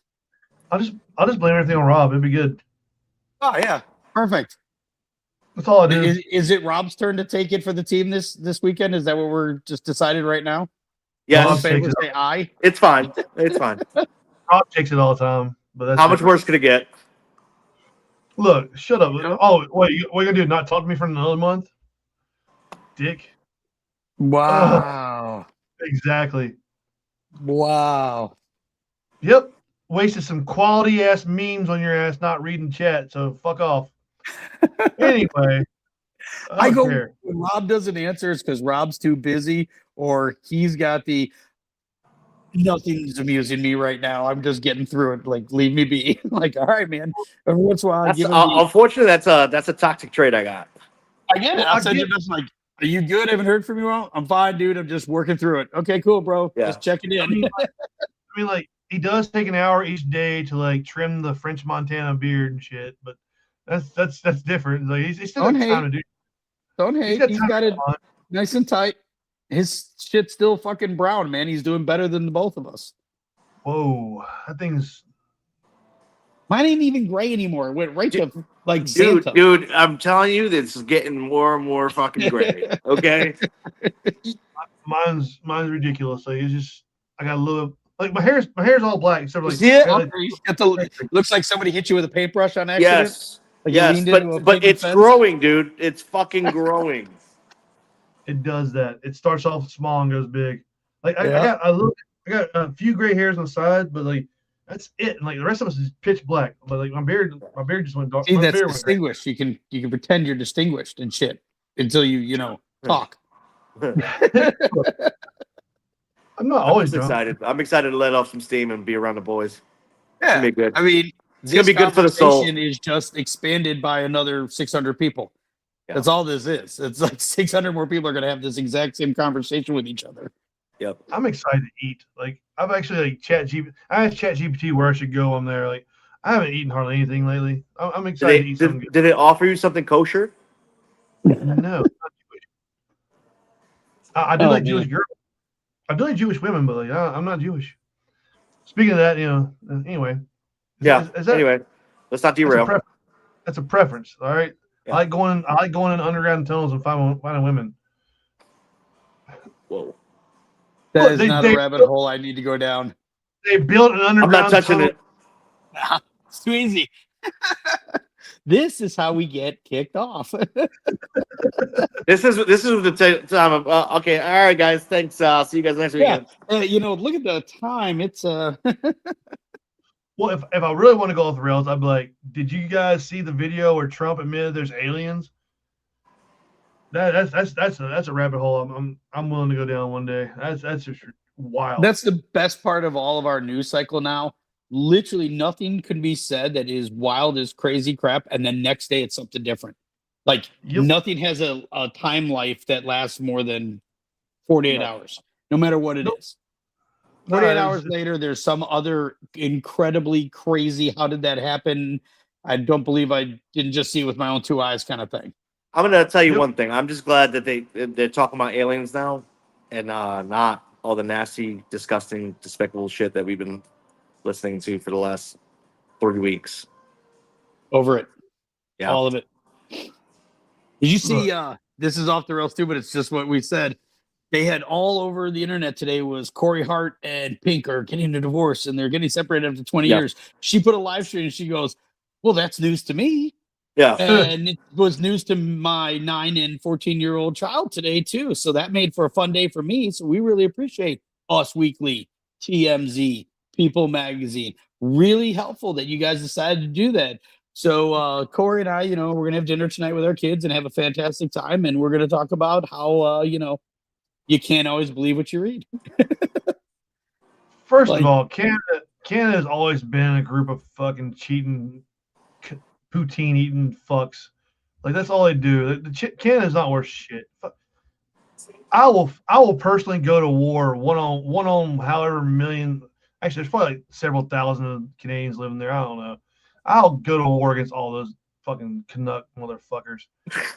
I'll just blame everything on Rob. It'd be good. Oh yeah, perfect. That's all I do. Is it Rob's turn to take it for the team this weekend? Is that what we're just decided right now? Yeah, It's fine. It's fine. Rob takes it all the time. But that's how much worse could it get? Look, shut up. Oh, what are you gonna do? Not talk to me for another month? Dick. Wow. Exactly. Wow. Yep. Wasted some quality ass memes on your ass not reading chat, so fuck off. Anyway. I go when Rob doesn't answer, it's because Rob's too busy or he's got the nothing's amusing me right now. I'm just getting through it. Like, leave me be. Like, all right, man. Every once in a while, unfortunately, that's a toxic trait I got. I get it. I'll send you just like, are you good? I haven't heard from you all. I'm fine, dude. I'm just working through it. Okay, cool, bro. Yeah. Just checking in. I mean, like, he does take an hour each day to like trim the French Montana beard and shit, but that's different. Like, he's still got time to do. Don't hate. He's got it nice and tight. His shit's still fucking brown, man. He's doing better than the both of us. Whoa, that thing's. Mine ain't even gray anymore. It went right to like Santa. Dude, I'm telling you, this is getting more and more fucking gray. Okay. Mine's ridiculous. Like, it's just I got a little like my hair's all black except for like looks like somebody hit you with a paintbrush on accident. Yes. Like but it's growing, dude. It's fucking growing. It does that. It starts off small and goes big. Like I got a few gray hairs on the side, but like That's it. And like the rest of us is pitch black. But like my beard just went dark. See, My that's beard went gray. distinguished. You can pretend you're distinguished and shit until you talk. I'm not always drunk. excited. I'm excited to let off some steam and be around the boys. Yeah, It's gonna be good. I mean, It's gonna be good for the soul. conversation is just expanded by another 600 people. Yeah. That's all this is. It's like 600 more people are going to have this exact same conversation with each other. Yep. I'm excited to eat. Like I've actually like I asked ChatGPT where I should go on there. Like I haven't eaten hardly anything lately. I'm excited to eat something good. Did it offer you something kosher? No, not Jewish. I do like Jewish girls. I do like Jewish women, but like I'm not Jewish. Speaking of that, anyway. Anyway, let's not derail. That's a preference. All right. Yeah. I like going in underground tunnels and finding women. Whoa. That is not a rabbit hole I need to go down. They built an underground I'm not touching tunnel. it. It's too easy. This is how we get kicked off. This is the time of okay. All right, guys. Thanks. See you guys next weekend. Look at the time. It's Well, if I really want to go off the rails, I'd be like, did you guys see the video where Trump admitted there's aliens? That's a rabbit hole I'm willing to go down one day. That's just wild. That's the best part of all of our news cycle now. Literally nothing can be said that is wild as crazy crap, and then next day it's something different. Like nothing has a time life that lasts more than 48 hours, no matter what it is. 48 hours later, there's some other incredibly crazy, how did that happen? I don't believe I didn't just see it with my own two eyes kind of thing. I'm going to tell you one thing. I'm just glad that they're talking about aliens now and not all the nasty, disgusting, despicable shit that we've been listening to for the last 3 weeks. Over it. Yeah. All of it. Did you see, this is off the rails too, but it's just what we said. They had all over the internet today was Corey Hart and Pink are getting a divorce and they're getting separated after 20 years. She put a live stream and she goes, well, that's news to me. Yeah. And it was news to my 9 and 14-year-old child today too. So that made for a fun day for me. So we really appreciate Us Weekly, TMZ, People Magazine. Really helpful that you guys decided to do that. So Corey and I, we're going to have dinner tonight with our kids and have a fantastic time. And we're going to talk about how, you can't always believe what you read. First of all, Canada has always been a group of fucking cheating, poutine eating fucks. Like that's all they do. Canada's not worth shit. I will personally go to war one on however million. Actually, there's probably like several thousand Canadians living there. I don't know. I'll go to war against all those fucking Canuck motherfuckers.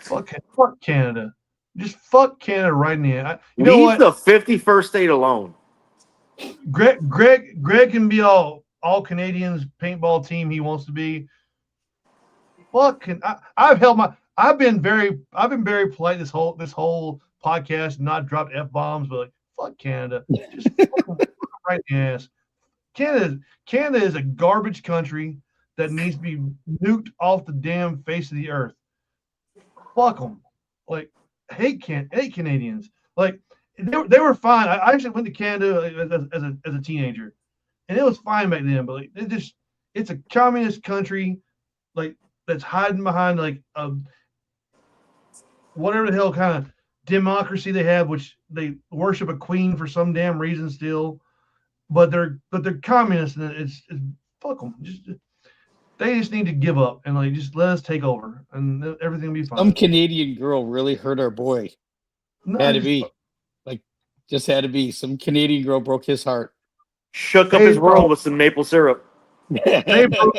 fuck Canada. Just fuck Canada right in the end. Leave the 51st state alone. Greg can be all Canadians paintball team he wants to be. I've been very polite this whole podcast and not dropped F-bombs, but like fuck Canada. Just fuck right in the ass. Canada is a garbage country that needs to be nuked off the damn face of the earth. Fuck them. Like hate Canadians. Like they were fine. I actually went to Canada as a teenager, and it was fine back then. But like it's a communist country, like that's hiding behind like whatever the hell kind of democracy they have, which they worship a queen for some damn reason still. But they're communists, and it's fuck them. They just need to give up and like just let us take over, and everything will be fine. Some Canadian girl really hurt our boy. Had to be. Some Canadian girl broke his heart. Shook up his world with some maple syrup. They broke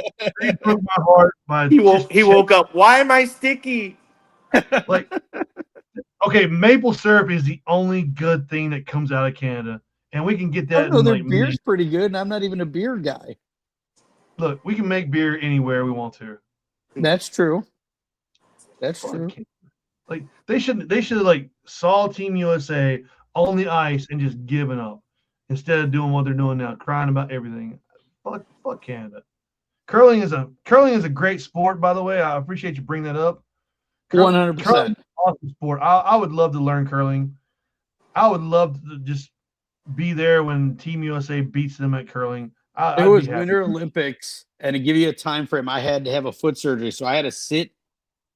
my heart by he woke up. Why am I sticky? Like, okay, maple syrup is the only good thing that comes out of Canada, and we can get that. Their beer's pretty good, and I'm not even a beer guy. Look, we can make beer anywhere we want to. That's true. That's true. Like they should like saw Team USA on the ice and just given up instead of doing what they're doing now, crying about everything. Fuck Canada. Curling is a great sport, by the way. I appreciate you bringing that up. 100%. Awesome sport. I would love to learn curling. I would love to just be there when Team USA beats them at curling. I'd It was be happy. Winter Olympics, and to give you a time frame, I had to have a foot surgery, so I had to sit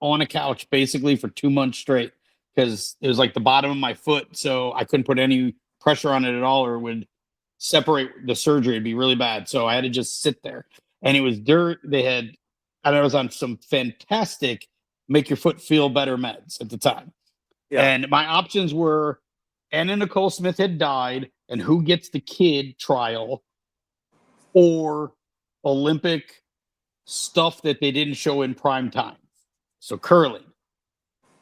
on a couch basically for 2 months straight because it was like the bottom of my foot, so I couldn't put any pressure on it at all, or it would separate the surgery. It'd be really bad. So I had to just sit there, and it was dirt. And I was on some fantastic make your foot feel better meds at the time. Yeah. And my options were Anna Nicole Smith had died, and Who Gets the Kid trial, or Olympic stuff that they didn't show in prime time. So curling.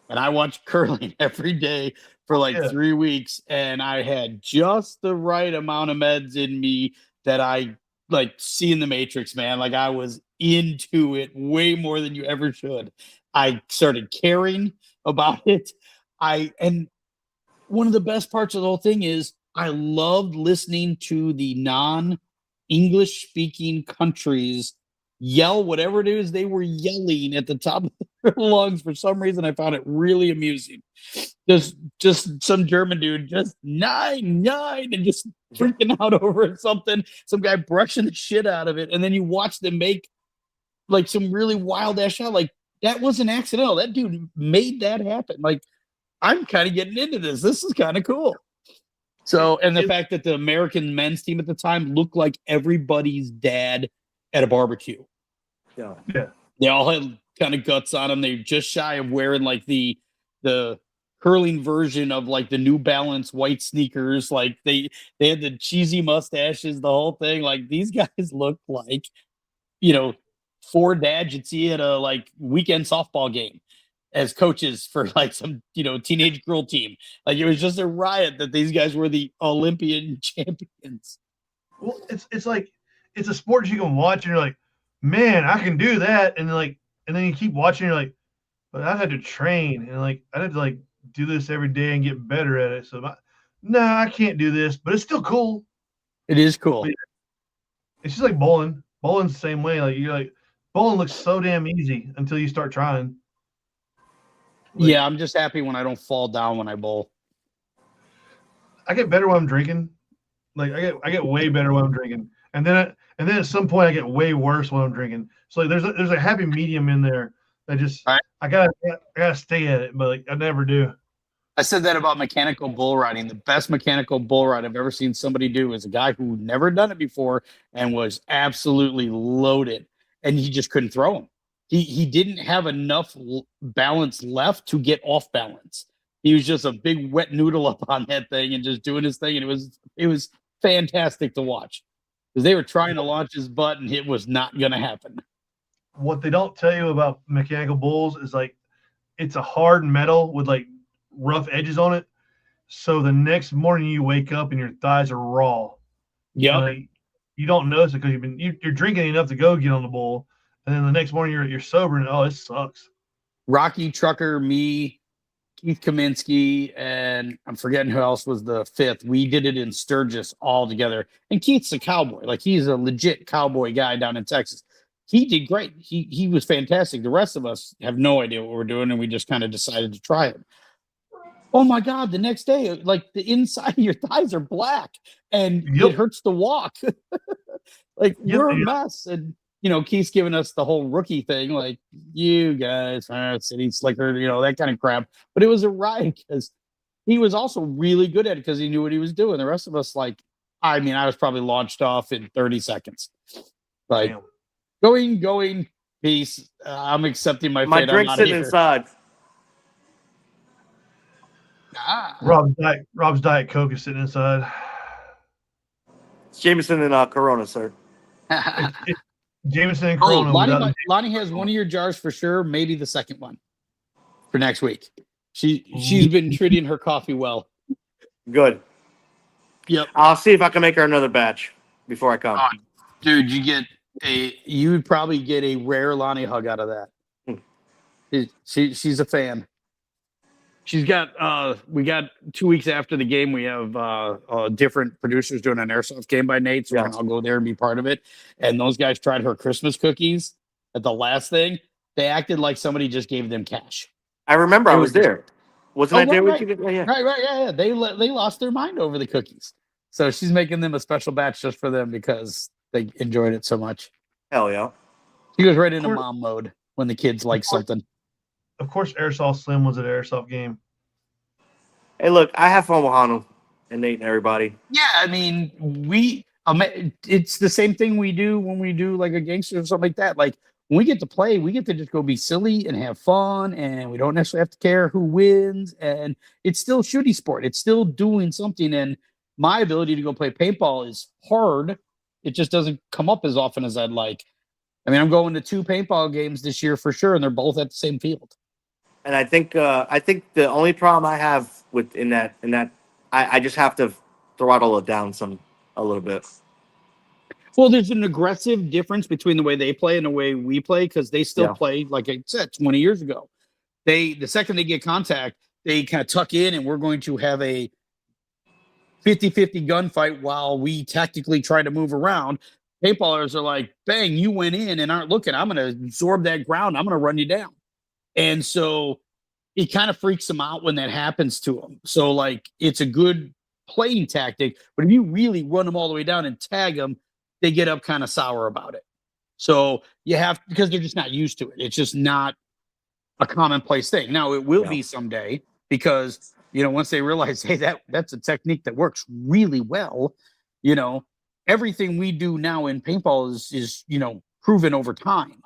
And I watched curling every day for like 3 weeks, and I had just the right amount of meds in me that I like see in the Matrix, man. Like I was into it way more than you ever should. I started caring about it. And one of the best parts of the whole thing is I loved listening to the non-English speaking countries yell whatever it is they were yelling at the top of their lungs. For some reason, I found it really amusing. Just some German dude just 9 and just freaking out over something. Some guy brushing the shit out of it, and then you watch them make like some really wild ass shot. Like that wasn't accidental. That dude made that happen. Like I'm kind of getting into this. This is kind of cool. So, and the fact that the American men's team at the time looked like everybody's dad at a barbecue. Yeah. They all had kind of guts on them. They're just shy of wearing like the curling version of like the New Balance white sneakers. Like they had the cheesy mustaches, the whole thing. Like these guys look like, 4 dads you'd see at a like weekend softball game as coaches for like some, teenage girl team. Like it was just a riot that these guys were the Olympian champions. Well, it's like it's a sport you can watch and you're like, man, I can do that, and then you keep watching, you're like, but I had to train and like I had to like do this every day and get better at it. So I can't do this, but it's still cool. It is cool. It's just like bowling. Bowling's the same way. Like you're like, bowling looks so damn easy until you start trying. Yeah, I'm just happy when I don't fall down when I bowl. I get better when I'm drinking. Like I get way better when I'm drinking, and then at some point I get way worse when I'm drinking. So like there's a happy medium in there. I gotta stay at it, but like I never do. I said that about mechanical bull riding. The best mechanical bull ride I've ever seen somebody do is a guy who never done it before and was absolutely loaded, and he just couldn't throw him. He didn't have enough balance left to get off balance. He was just a big wet noodle up on that thing and just doing his thing, and it was fantastic to watch because they were trying to launch his butt, and it was not going to happen. What they don't tell you about mechanical bulls is like it's a hard metal with like rough edges on it. So the next morning you wake up and your thighs are raw. Yeah, like, you don't notice it because you're drinking enough to go get on the bull, and then the next morning you're sober and it sucks. Rocky Trucker, me, Keith Kaminsky, and I'm forgetting who else was the 5th. We did it in Sturgis all together. And Keith's a cowboy. Like he's a legit cowboy guy down in Texas. He did great. He was fantastic. The rest of us have no idea what we're doing, and we just kind of decided to try it. Oh my God, the next day, like the inside of your thighs are black and it hurts to walk. Like we're a mess. And Keith's giving us the whole rookie thing, like you guys, city slicker, that kind of crap. But it was a riot because he was also really good at it because he knew what he was doing. The rest of us, I was probably launched off in 30 seconds. Like going, peace. I'm accepting my fate. My drink's sitting inside. Rob's Diet Coke is sitting inside. It's Jameson and Corona, sir. Jameson and Corona. Lonnie has one of your jars for sure, maybe the second one for next week. She's been treating her coffee well. Good. Yep. I'll see if I can make her another batch before I come. Dude, you would probably get a rare Lonnie hug out of that. She's a fan. She's got we got 2 weeks after the game, we have different producers doing an airsoft game by Nate, so I'll go there and be part of it. And those guys tried her Christmas cookies at the last thing. They acted like somebody just gave them cash. I remember I was there. Wasn't I there with you? Yeah. Right, yeah. They lost their mind over the cookies. So she's making them a special batch just for them because they enjoyed it so much. Hell yeah. He goes right into mom mode when the kids like something. Of course, Airsoft Slim was an Airsoft game. Hey, look, I have fun with Honu and Nate and everybody. Yeah, I mean, it's the same thing we do when we do like a gangster or something like that. Like when we get to play, we get to just go be silly and have fun, and we don't necessarily have to care who wins. And it's still shooty sport. It's still doing something. And my ability to go play paintball is hard. It just doesn't come up as often as I'd like. I mean, I'm going to 2 paintball games this year for sure, and they're both at the same field. And I think the only problem I have with in that I just have to throttle it down a little bit. Well, there's an aggressive difference between the way they play and the way we play, because they still play, like I said, 20 years ago. The second they get contact, they kind of tuck in, and we're going to have a 50-50 gunfight while we tactically try to move around. Paintballers are like, bang, you went in and aren't looking. I'm going to absorb that ground. I'm going to run you down. And so it kind of freaks them out when that happens to them. So, like, it's a good playing tactic. But if you really run them all the way down and tag them, they get up kind of sour about it. So you have, because they're just not used to it. It's just not a commonplace thing. Now, it will be someday, because, you know, once they realize, hey, that's a technique that works really well, you know, everything we do now in paintball is you know, proven over time.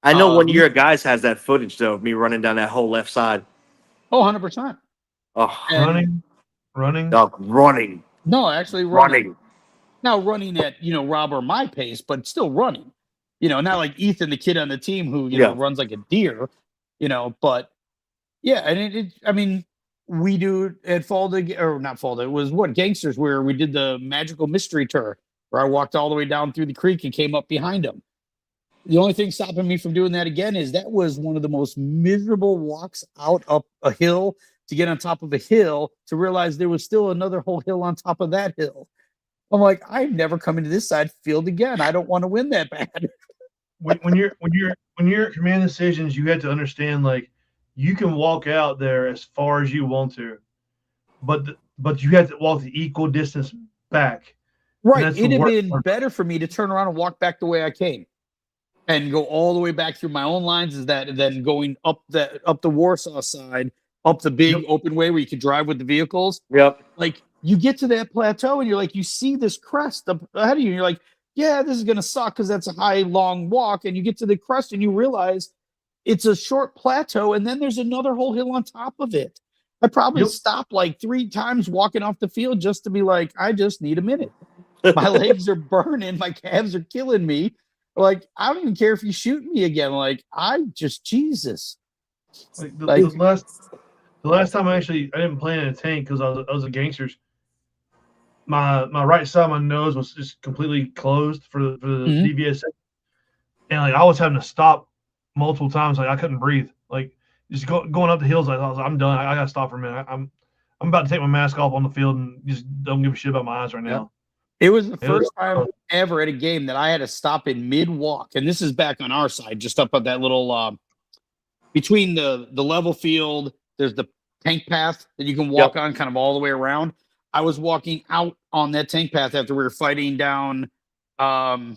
I know one of your guys has that footage, though, of me running down that whole left side. Oh, 100%. Oh, Running. Dog, running. No, actually running. Now running at, you know, Rob or my pace, but still running. You know, not like Ethan, the kid on the team who, you know, runs like a deer, you know, but yeah, and I mean, we do at Falda, or not Falda, it was Gangsters, where we did the magical mystery tour, where I walked all the way down through the creek and came up behind him. The only thing stopping me from doing that again is that was one of the most miserable walks out up a hill to get on top of a hill to realize there was still another whole hill on top of that hill. I'm like, I'm never coming to this side field again. I don't want to win that bad. when you're at command decisions, you have to understand, like, you can walk out there as far as you want to, but you have to walk the equal distance back. Right. It'd have been better for me to turn around and walk back the way I came, and go all the way back through my own lines, than going up the Warsaw side, up the big open way where you could drive with the vehicles. Yep. Like, you get to that plateau and you're like, you see this crest up ahead of you, and you're like, yeah, this is gonna suck because that's a high, long walk. And you get to the crest and you realize it's a short plateau, and then there's another whole hill on top of it. I probably stopped like 3 times walking off the field just to be like, I just need a minute. My legs are burning, my calves are killing me. Like, I don't even care if you shoot me again. Like, Jesus. Like the last time I didn't play in a tank because I was a gangsters. My right side of my nose was just completely closed for the DVS, and like I was having to stop multiple times. Like I couldn't breathe. Like just going up the hills. I was like, I'm done. I gotta stop for a minute. I'm about to take my mask off on the field and just don't give a shit about my eyes right now. It was the first time ever at a game that I had to stop in mid-walk. And this is back on our side, just up at that little, between the level field, there's the tank path that you can walk on kind of all the way around. I was walking out on that tank path after we were fighting down the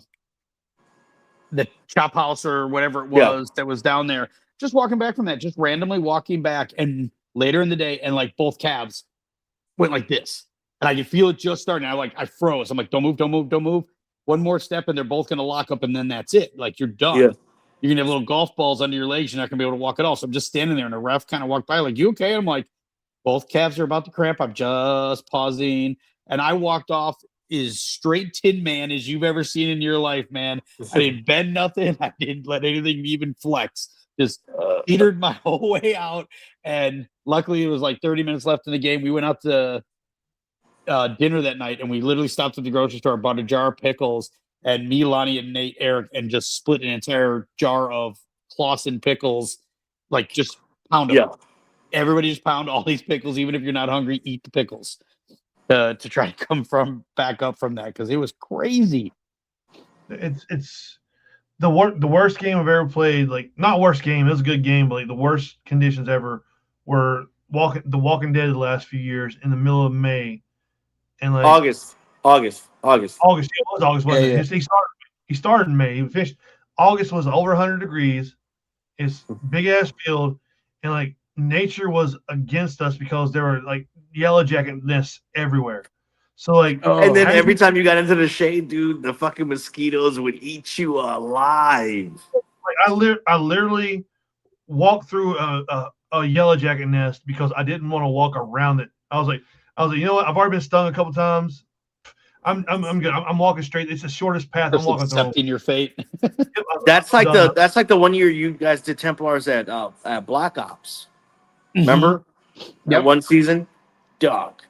chop house or whatever it was that was down there. Just walking back from that, just randomly walking back. And later in the day, and like both calves went like this. And I could feel it just starting. I froze. I'm like, don't move, don't move, don't move. One more step, and they're both going to lock up, and then that's it. Like, you're done. Yeah. You're going to have little golf balls under your legs. You're not going to be able to walk at all. So I'm just standing there, and the ref kind of walked by, like, you okay? I'm like, both calves are about to cramp. I'm just pausing. And I walked off as straight Tin Man as you've ever seen in your life, man. I didn't bend nothing. I didn't let anything even flex. Just teetered my whole way out. And luckily, it was like 30 minutes left in the game. We went out to dinner that night, and we literally stopped at the grocery store, bought a jar of pickles, and me, Lonnie, and Nate, Eric, and just split an entire jar of Clausen pickles, like just pound them. Yeah. Everybody just pound all these pickles, even if you're not hungry, eat the pickles to try to come back up from that, because it was crazy. It's the worst game I've ever played. Like, not worst game, it was a good game, but like the worst conditions ever were The Walking Dead the last few years in the middle of May. And like August. Yeah, it was August, wasn't it? He started He started in May. He finished August was over 100 degrees. It's big ass field, and like nature was against us because there were like yellow jacket nests everywhere. So like, And then as every we- time you got into the shade, dude, the fucking mosquitoes would eat you alive. I literally walked through a yellow jacket nest because I didn't want to walk around it. I was like, you know what? I've already been stung a couple times. I'm good. I'm walking straight. It's the shortest path. Just I'm walking through. accepting your fate. That's like done. that's like the one year you guys did Templars at Black Ops. Remember? Yep. That one season? Dog.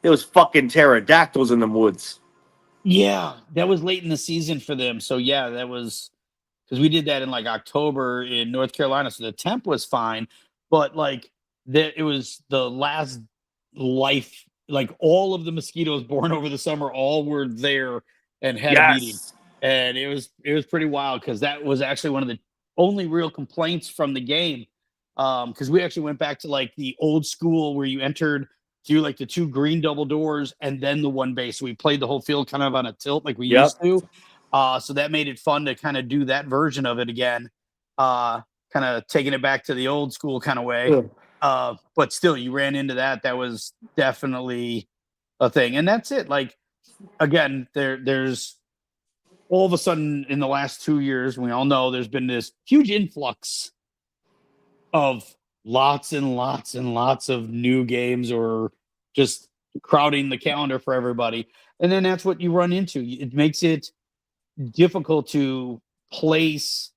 There was fucking pterodactyls in the woods. Yeah, that was late in the season for them. So yeah, that was because we did that in like October in North Carolina. So the temp was fine, but like it was the last life. Like all of the mosquitoes born over the summer, all were there and had a meeting, and it was pretty wild because that was actually one of the only real complaints from the game. Because we actually went back to like the old school where you entered through like the 2 green double doors and then the one base. So we played the whole field kind of on a tilt like we used to. So that made it fun to kind of do that version of it again. Kind of taking it back to the old school kind of way. But still, you ran into that. That was definitely a thing. And that's it. Like, again, there's all of a sudden in the last 2 years, we all know there's been this huge influx of lots and lots and lots of new games or just crowding the calendar for everybody. And then that's what you run into. It makes it difficult to place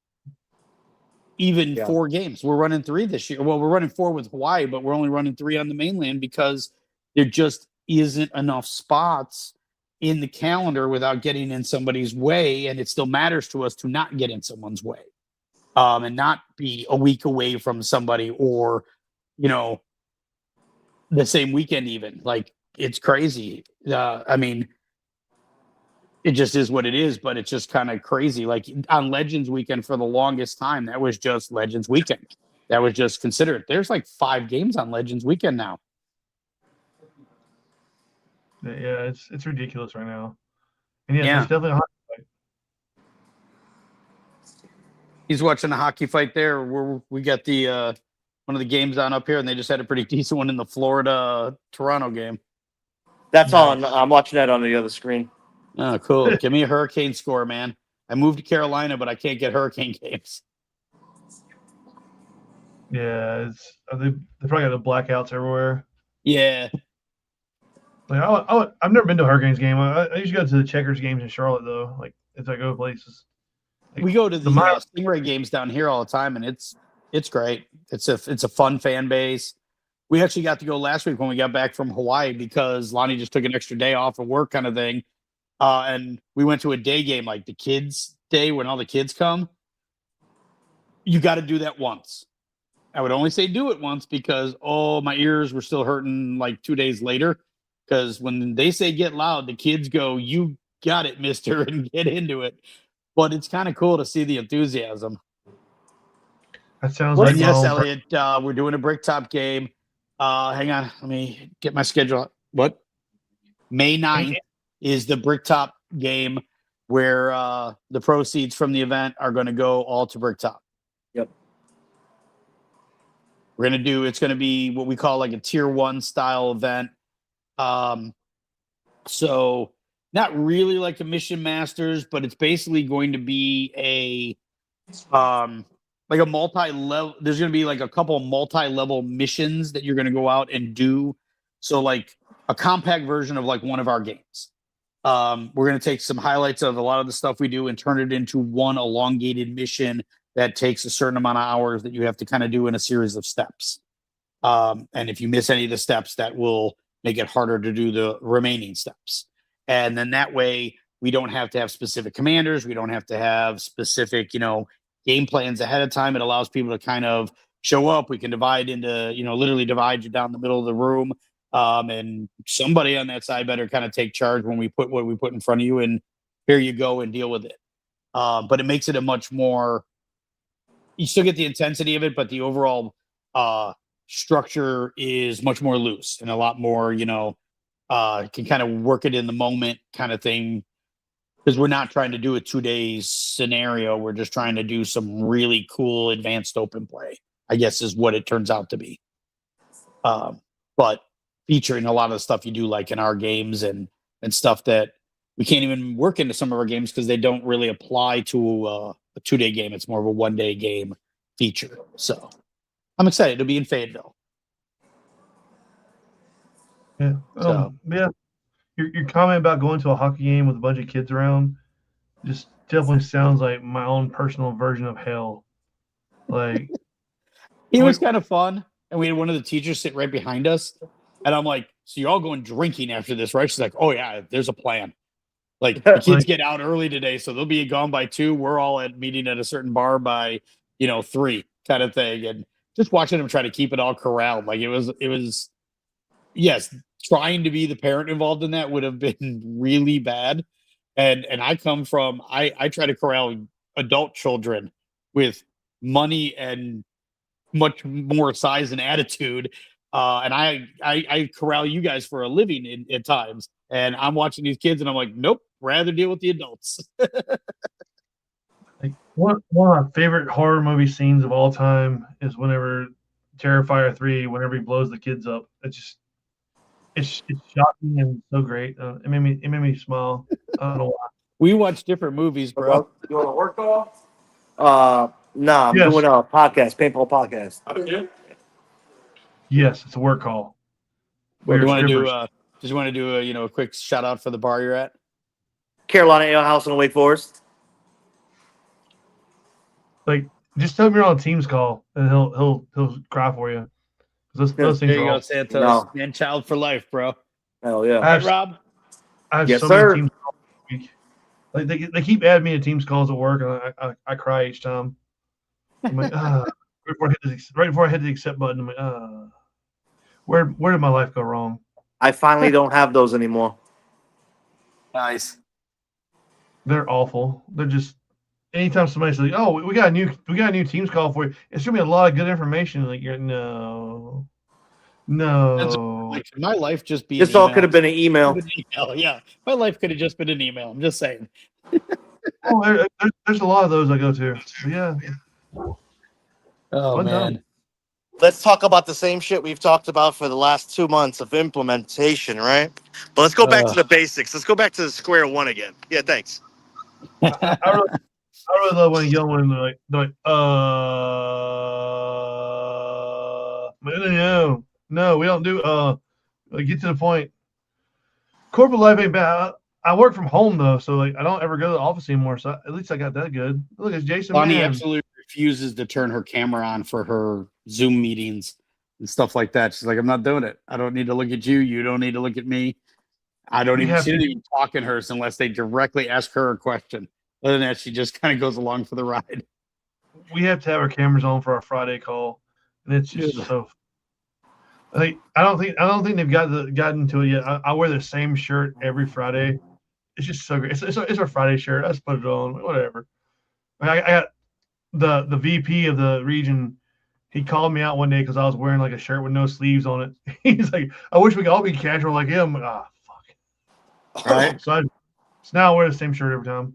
even 4 games. We're running 3 this year. Well, we're running 4 with Hawaii, but we're only running 3 on the mainland because there just isn't enough spots in the calendar without getting in somebody's way. And it still matters to us to not get in someone's way. And not be a week away from somebody or, the same weekend even. Like, it's crazy. I mean, it just is what it is, but it's just kind of crazy. Like on Legends weekend for the longest time, that was just Legends weekend. That was just considered. There's like 5 games on Legends weekend now. Yeah, it's ridiculous right now. And yes, Yeah. it's definitely a hot fight. He's watching a hockey fight there. We got the one of the games on up here, and they just had a pretty decent one in the Florida Toronto game. That's on. I'm watching that on the other screen. Oh, cool. Give me a Hurricane score, man. I moved to Carolina, but I can't get Hurricane games. Yeah, they probably got the blackouts everywhere. Yeah. Like I've never been to a Hurricanes game. I usually go to the Checkers games in Charlotte though. Like if I go places, like, we go to the Stingray games down here all the time, and it's great. It's a fun fan base. We actually got to go last week when we got back from Hawaii because Lonnie just took an extra day off of work, kind of thing. And we went to a day game, like the kids' day when all the kids come. You got to do that once. I would only say do it once because, my ears were still hurting like 2 days later. Because when they say get loud, the kids go, "You got it, mister," and get into it. But it's kind of cool to see the enthusiasm. That sounds like yes, Elliot. We're doing a Bricktop game. Hang on, let me get my schedule. What? May 9th is the Bricktop game where the proceeds from the event are going to go all to Bricktop. Yep. It's going to be what we call like a tier 1 style event. So not really like a Mission Masters, but it's basically going to be a like a multi-level. There's going to be like a couple of multi-level missions that you're going to go out and do. So like a compact version of like one of our games. We're going to take some highlights of a lot of the stuff we do and turn it into one elongated mission that takes a certain amount of hours that you have to kind of do in a series of steps. And if you miss any of the steps, that will make it harder to do the remaining steps. And then that way we don't have to have specific commanders. We don't have to have specific, game plans ahead of time. It allows people to kind of show up. We can divide into, literally divide you down the middle of the room. And somebody on that side better kind of take charge when we put what we put in front of you, and here you go and deal with it. But it makes it a much more, you still get the intensity of it, but the overall structure is much more loose and a lot more, can kind of work it in the moment kind of thing. because we're not trying to do a 2 days scenario. We're just trying to do some really cool advanced open play, I guess is what it turns out to be. But featuring a lot of the stuff you do like in our games and stuff that we can't even work into some of our games because they don't really apply to a 2 day game. It's more of a 1 day game feature. So I'm excited to be in Fayetteville. Yeah. Yeah. Your comment about going to a hockey game with a bunch of kids around just definitely sounds like my own personal version of hell. Like, it was kind of fun. And we had one of the teachers sit right behind us. And I'm like, so you're all going drinking after this, right? She's like, oh, yeah, there's a plan. Like, the kids get out early today, so they'll be gone by 2. We're all meeting at a certain bar by, 3 kind of thing. And just watching them try to keep it all corralled. Like, it was, yes, trying to be the parent involved in that would have been really bad. And I come from, I try to corral adult children with money and much more size and attitude. And I corral you guys for a living at times. And I'm watching these kids and I'm like, nope, rather deal with the adults. Like one of my favorite horror movie scenes of all time is whenever Terrifier 3, whenever he blows the kids up. It's shocking and so great. It made me smile. I don't know why. We watch different movies, bro. You want to work call? I'm doing a podcast, paintball podcast. Okay. Yes, it's a work call. What do you want to do? Just want to do a quick shout out for the bar you're at? Carolina Ale House in Wake Forest. Like, just tell him you're on a Teams call, and he'll cry for you. Those things There you are go, Santos. Man, child for life, bro. Hell yeah. Hey, Rob. I have Yes, so sir. many Teams calls this week. Like they keep adding me to Teams calls at work, and I cry each time. I'm like, right before I hit the accept button, I'm like, where did my life go wrong? I finally don't have those anymore. Nice. They're awful. They're just anytime somebody says, "Oh, we got a new Teams call for you," it's gonna be a lot of good information. Like you're no. Like, my life just be. This all could have been an email. Yeah, my life could have just been an email. I'm just saying. There's a lot of those I go to. But yeah. Oh Fun man. time. Let's talk about the same shit we've talked about for the last 2 months of implementation, right? But let's go back to the basics. Let's go back to the square one again. Yeah, thanks. I really love when a young one they're like no, we don't do like, get to the point. Corporate life ain't bad. I work from home though, so like I don't ever go to the office anymore. So at least I got that good. Look, it's Jason. Bonnie Mann. absolutely refuses to turn her camera on for her Zoom meetings and stuff like that. She's like, I'm not doing it. I don't need to look at you. You don't need to look at me. She doesn't even talk in hers unless they directly ask her a question. Other than that, she just kind of goes along for the ride. We have to have our cameras on for our Friday call, and it's just so. I don't think they've gotten to it yet. I wear the same shirt every Friday. It's just so great. It's our Friday shirt. I just put it on. Whatever. I got the VP of the region. He called me out one day because I was wearing like a shirt with no sleeves on it. He's like, "I wish we could all be casual like him." Fuck. All right. So now I wear the same shirt every time.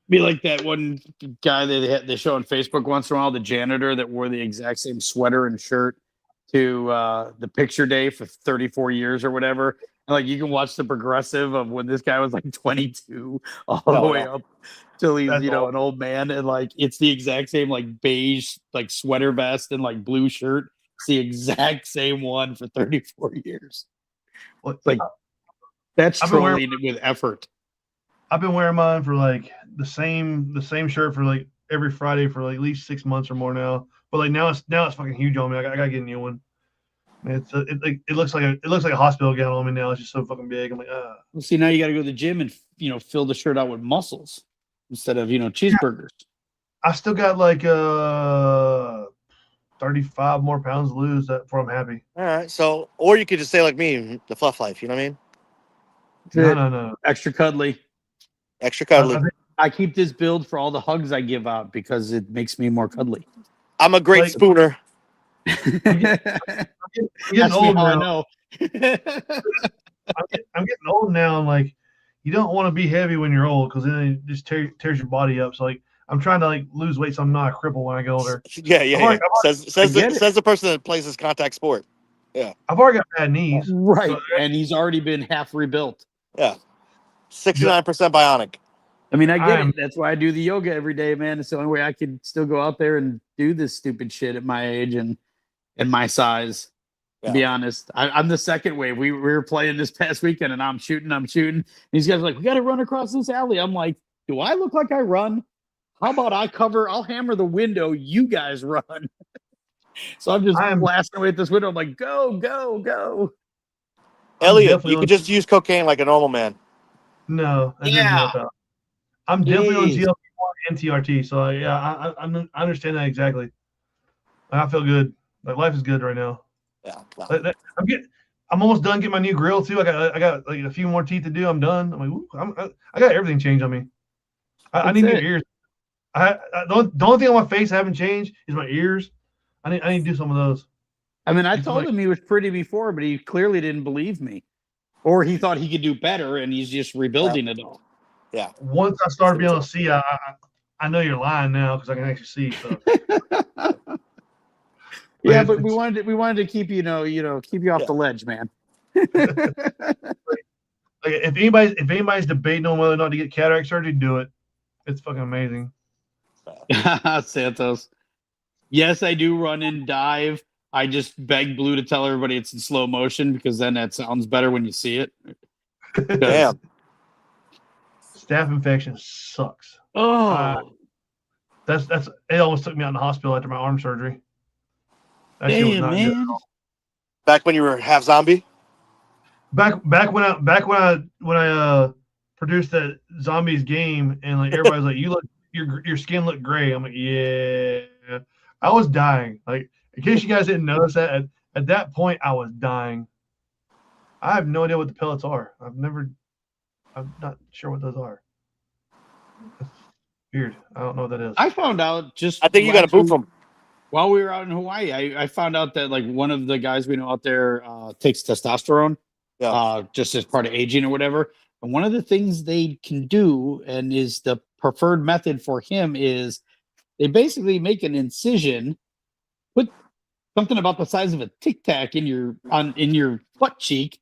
Be like that one guy they show on Facebook once in a while, the janitor that wore the exact same sweater and shirt to the picture day for 34 years or whatever. And like you can watch the progressive of when this guy was like 22 all the way up till he's an old man, and like it's the exact same like beige like sweater vest and like blue shirt. It's the exact same one for 34 years. Like that's trolling with effort. I've been wearing mine for like the same shirt for like every Friday for like at least 6 months or more now. But like now it's fucking huge on me. I gotta get a new one. It looks like a hospital gown on me now. It's just so fucking big. I'm like, Well, see, now you got to go to the gym and fill the shirt out with muscles instead of cheeseburgers. I still got like 35 more pounds to lose before I'm happy. All right. So, or you could just say like me, the fluff life. You know what I mean? No. Extra cuddly. Extra cuddly. I keep this build for all the hugs I give out because it makes me more cuddly. I'm a great spooner. I'm getting old now. I know. I'm getting old now. And like, you don't want to be heavy when you're old because then it just tears your body up. So like I'm trying to like lose weight so I'm not a cripple when I get older. Yeah. Says the person that plays this contact sport. Yeah. I've already got bad knees. Right. So, And he's already been half rebuilt. Yeah. 69% bionic. I mean, I get it. That's why I do the yoga every day, man. It's the only way I could still go out there and do this stupid shit at my age and my size. To be honest, I'm the second wave. We were playing this past weekend, and I'm shooting. These guys are like, we got to run across this alley. I'm like, do I look like I run? How about I'll hammer the window. You guys run. So I'm just blasting away at this window. I'm like, go, go, go. Elliot, you could just use cocaine like a normal man. No. I'm definitely on GLP-1 and TRT. So yeah, I understand that exactly. I feel good. Like life is good right now. Yeah. Wow. I'm almost done getting my new grill too. I got like a few more teeth to do. I'm done. I'm like, ooh, I got everything changed on me. I need new ears. The only thing on my face I haven't changed is my ears. I need to do some of those. I mean, I told him he was pretty before, but he clearly didn't believe me, or he thought he could do better, and he's just rebuilding it all. Yeah. Once I start being able to see, I know you're lying now because I can actually see. So. Yeah, but we wanted to keep keep you off the ledge, man. Like if anybody's debating on whether or not to get cataract surgery, do it. It's fucking amazing. Santos. Yes, I do run and dive. I just beg Blue to tell everybody it's in slow motion because then that sounds better when you see it. Damn. Staph infection sucks. Oh, that's it. Almost took me out in the hospital after my arm surgery. That damn, shit was not man. good at all. Back when you were half zombie. Back when I produced that zombies game and like everybody's like, your skin looked gray. I'm like, yeah. I was dying. Like in case you guys didn't notice that at that point I was dying. I have no idea what the pellets are. I'm not sure what those are. That's weird. I don't know what that is. I found out just. I think you got to boot them. While we were out in Hawaii, I found out that like one of the guys we know out there takes testosterone, just as part of aging or whatever. And one of the things they can do, and is the preferred method for him, is they basically make an incision, put something about the size of a Tic Tac in your butt cheek,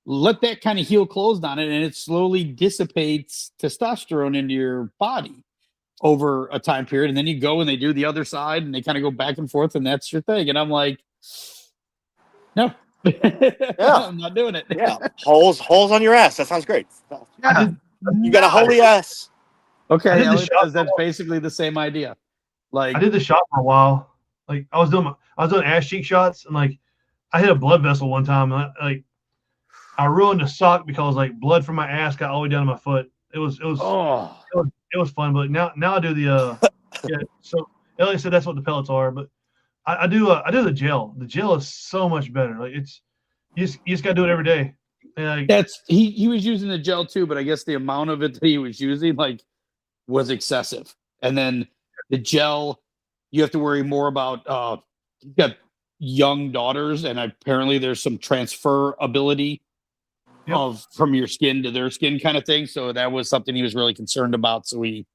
let that kind of heal closed on it, and it slowly dissipates testosterone into your body over a time period. And then you go and they do the other side and they kind of go back and forth, and that's your thing. And I'm like, no, I'm not doing it. Yeah. Holes on your ass. That sounds great. Yeah. You got a holy ass. Okay. That's basically the same idea. Like I did the shot for a while. Like I was doing ass cheek shots, and like I hit a blood vessel one time, and I ruined a sock because like blood from my ass got all the way down to my foot. It was fun, but now I do the yeah. So Elliot said that's what the pellets are, but I do the gel. The gel is so much better. Like you just gotta do it every day. And, he was using the gel too, but I guess the amount of it that he was using was excessive. And then the gel, you have to worry more about. You've got young daughters, and apparently there's some transferability from your skin to their skin kind of thing. So that was something he was really concerned about. So he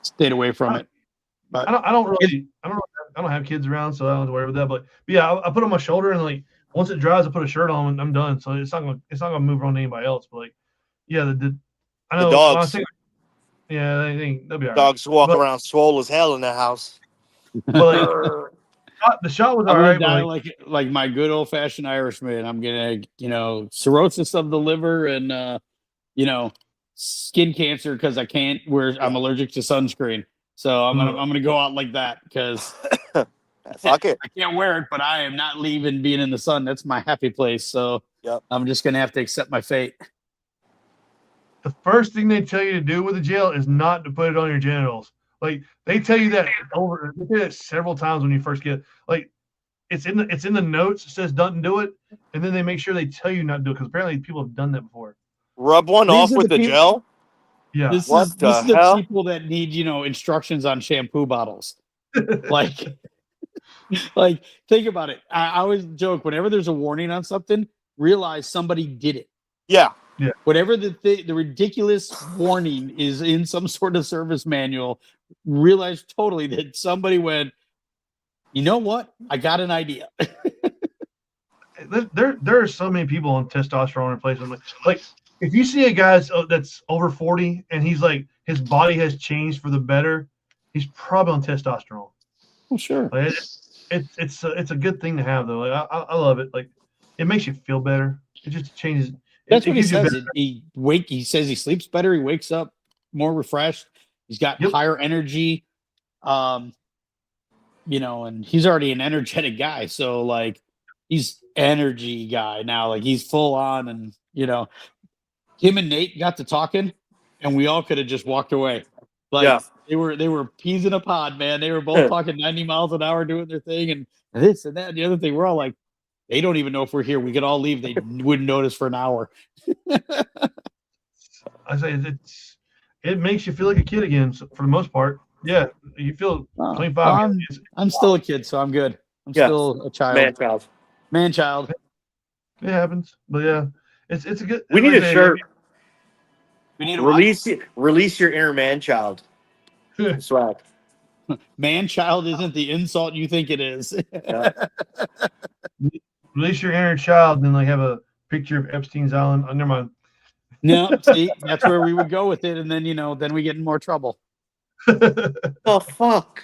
stayed away from it. But I don't have kids around, so I don't have to worry about that. But yeah, I put it on my shoulder, and like once it dries, I put a shirt on and I'm done. So it's not gonna move around to anybody else. But like, yeah, I know the dogs. They'll be all right. Dogs walk around swole as hell in the house. But the shot was all right. Like my good old fashioned Irishman. I'm gonna, cirrhosis of the liver and skin cancer because I can't I'm allergic to sunscreen. So I'm gonna go out like that because fuck it. I can't wear it, but I am not leaving being in the sun. That's my happy place. So I'm just gonna have to accept my fate. The first thing they tell you to do with the gel is not to put it on your genitals. Like they tell you that several times when you first get like it's in the notes. It says don't do it, and then they make sure they tell you not to do it because apparently people have done that before. Rub one off with the gel. Yeah, this is the people that need instructions on shampoo bottles. like think about it. I always joke whenever there's a warning on something, realize somebody did it. Yeah. Yeah. Whatever the ridiculous warning is in some sort of service manual, realize totally that somebody went, you know what? I got an idea. There are so many people on testosterone replacement. Like if you see a guy that's over 40 and he's like his body has changed for the better, he's probably on testosterone. Well, sure. Like it's a good thing to have though. Like I love it. Like it makes you feel better. It just changes. That's what he gives you says. He says he sleeps better. He wakes up more refreshed. He's got higher energy. And he's already an energetic guy. So like he's energy guy now. Like he's full on, and him and Nate got to talking, and we all could have just walked away. Like they were peas in a pod, man. They were both talking 90 miles an hour, doing their thing, and this and that and the other thing. We're all like, they don't even know if we're here. We could all leave. They wouldn't notice for an hour. I say it makes you feel like a kid again for the most part. Yeah, you feel 25. I'm still a kid, so I'm good. I'm still a child. Man child. It happens, but yeah, it's a good. We need a shirt. We need a release your inner man child. Swag. Man child isn't the insult you think it is. Release your inner child, and then like have a picture of Epstein's Island. Oh, never mind. No, see, that's where we would go with it, and then then we get in more trouble. Oh fuck!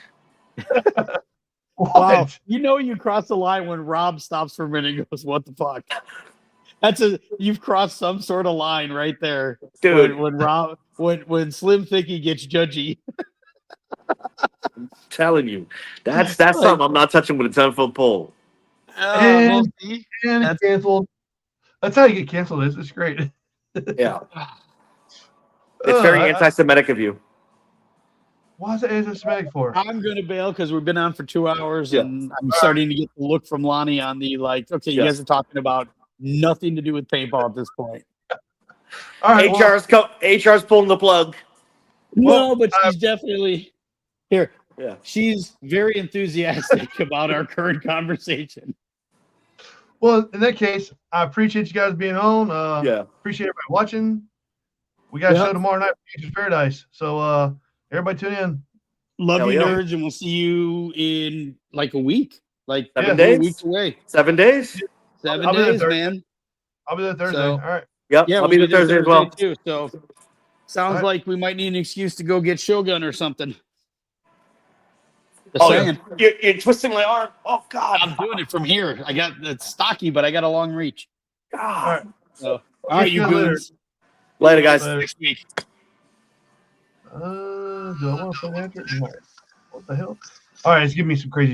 Wow, you cross the line when Rob stops for a minute and goes, "What the fuck?" You've crossed some sort of line right there, dude. When Slim Thickie gets judgy. I'm telling you, that's something I'm not touching with a 10-foot pole. And it's canceled. That's how you get canceled. It's great. Yeah. It's very anti-Semitic of you. Why is it anti-Semitic for? I'm going to bail because we've been on for 2 hours, and I'm starting to get the look from Lonnie on the okay, you guys are talking about nothing to do with paintball at this point. All right, HR's pulling the plug. No, but she's definitely here. Yeah. She's very enthusiastic about our current conversation. Well, in that case, I appreciate you guys being on. Appreciate everybody watching. We got a show tomorrow night for Nature's Paradise. So everybody tune in. Love you, nerds, and we'll see you in like a week. Like 7 days? Weeks away. 7 days? 7 days, man. I'll be there Thursday. All right. Yep. Yeah, I'll be there Thursday as well. Too, so sounds like we might need an excuse to go get Shogun or something. You're twisting my arm. Oh God! I'm doing it from here. It's stocky, but I got a long reach. God. All right, you goons. Later, guys. Next week. Do I want to play after? No. What the hell? All right, it's giving me some crazy shit.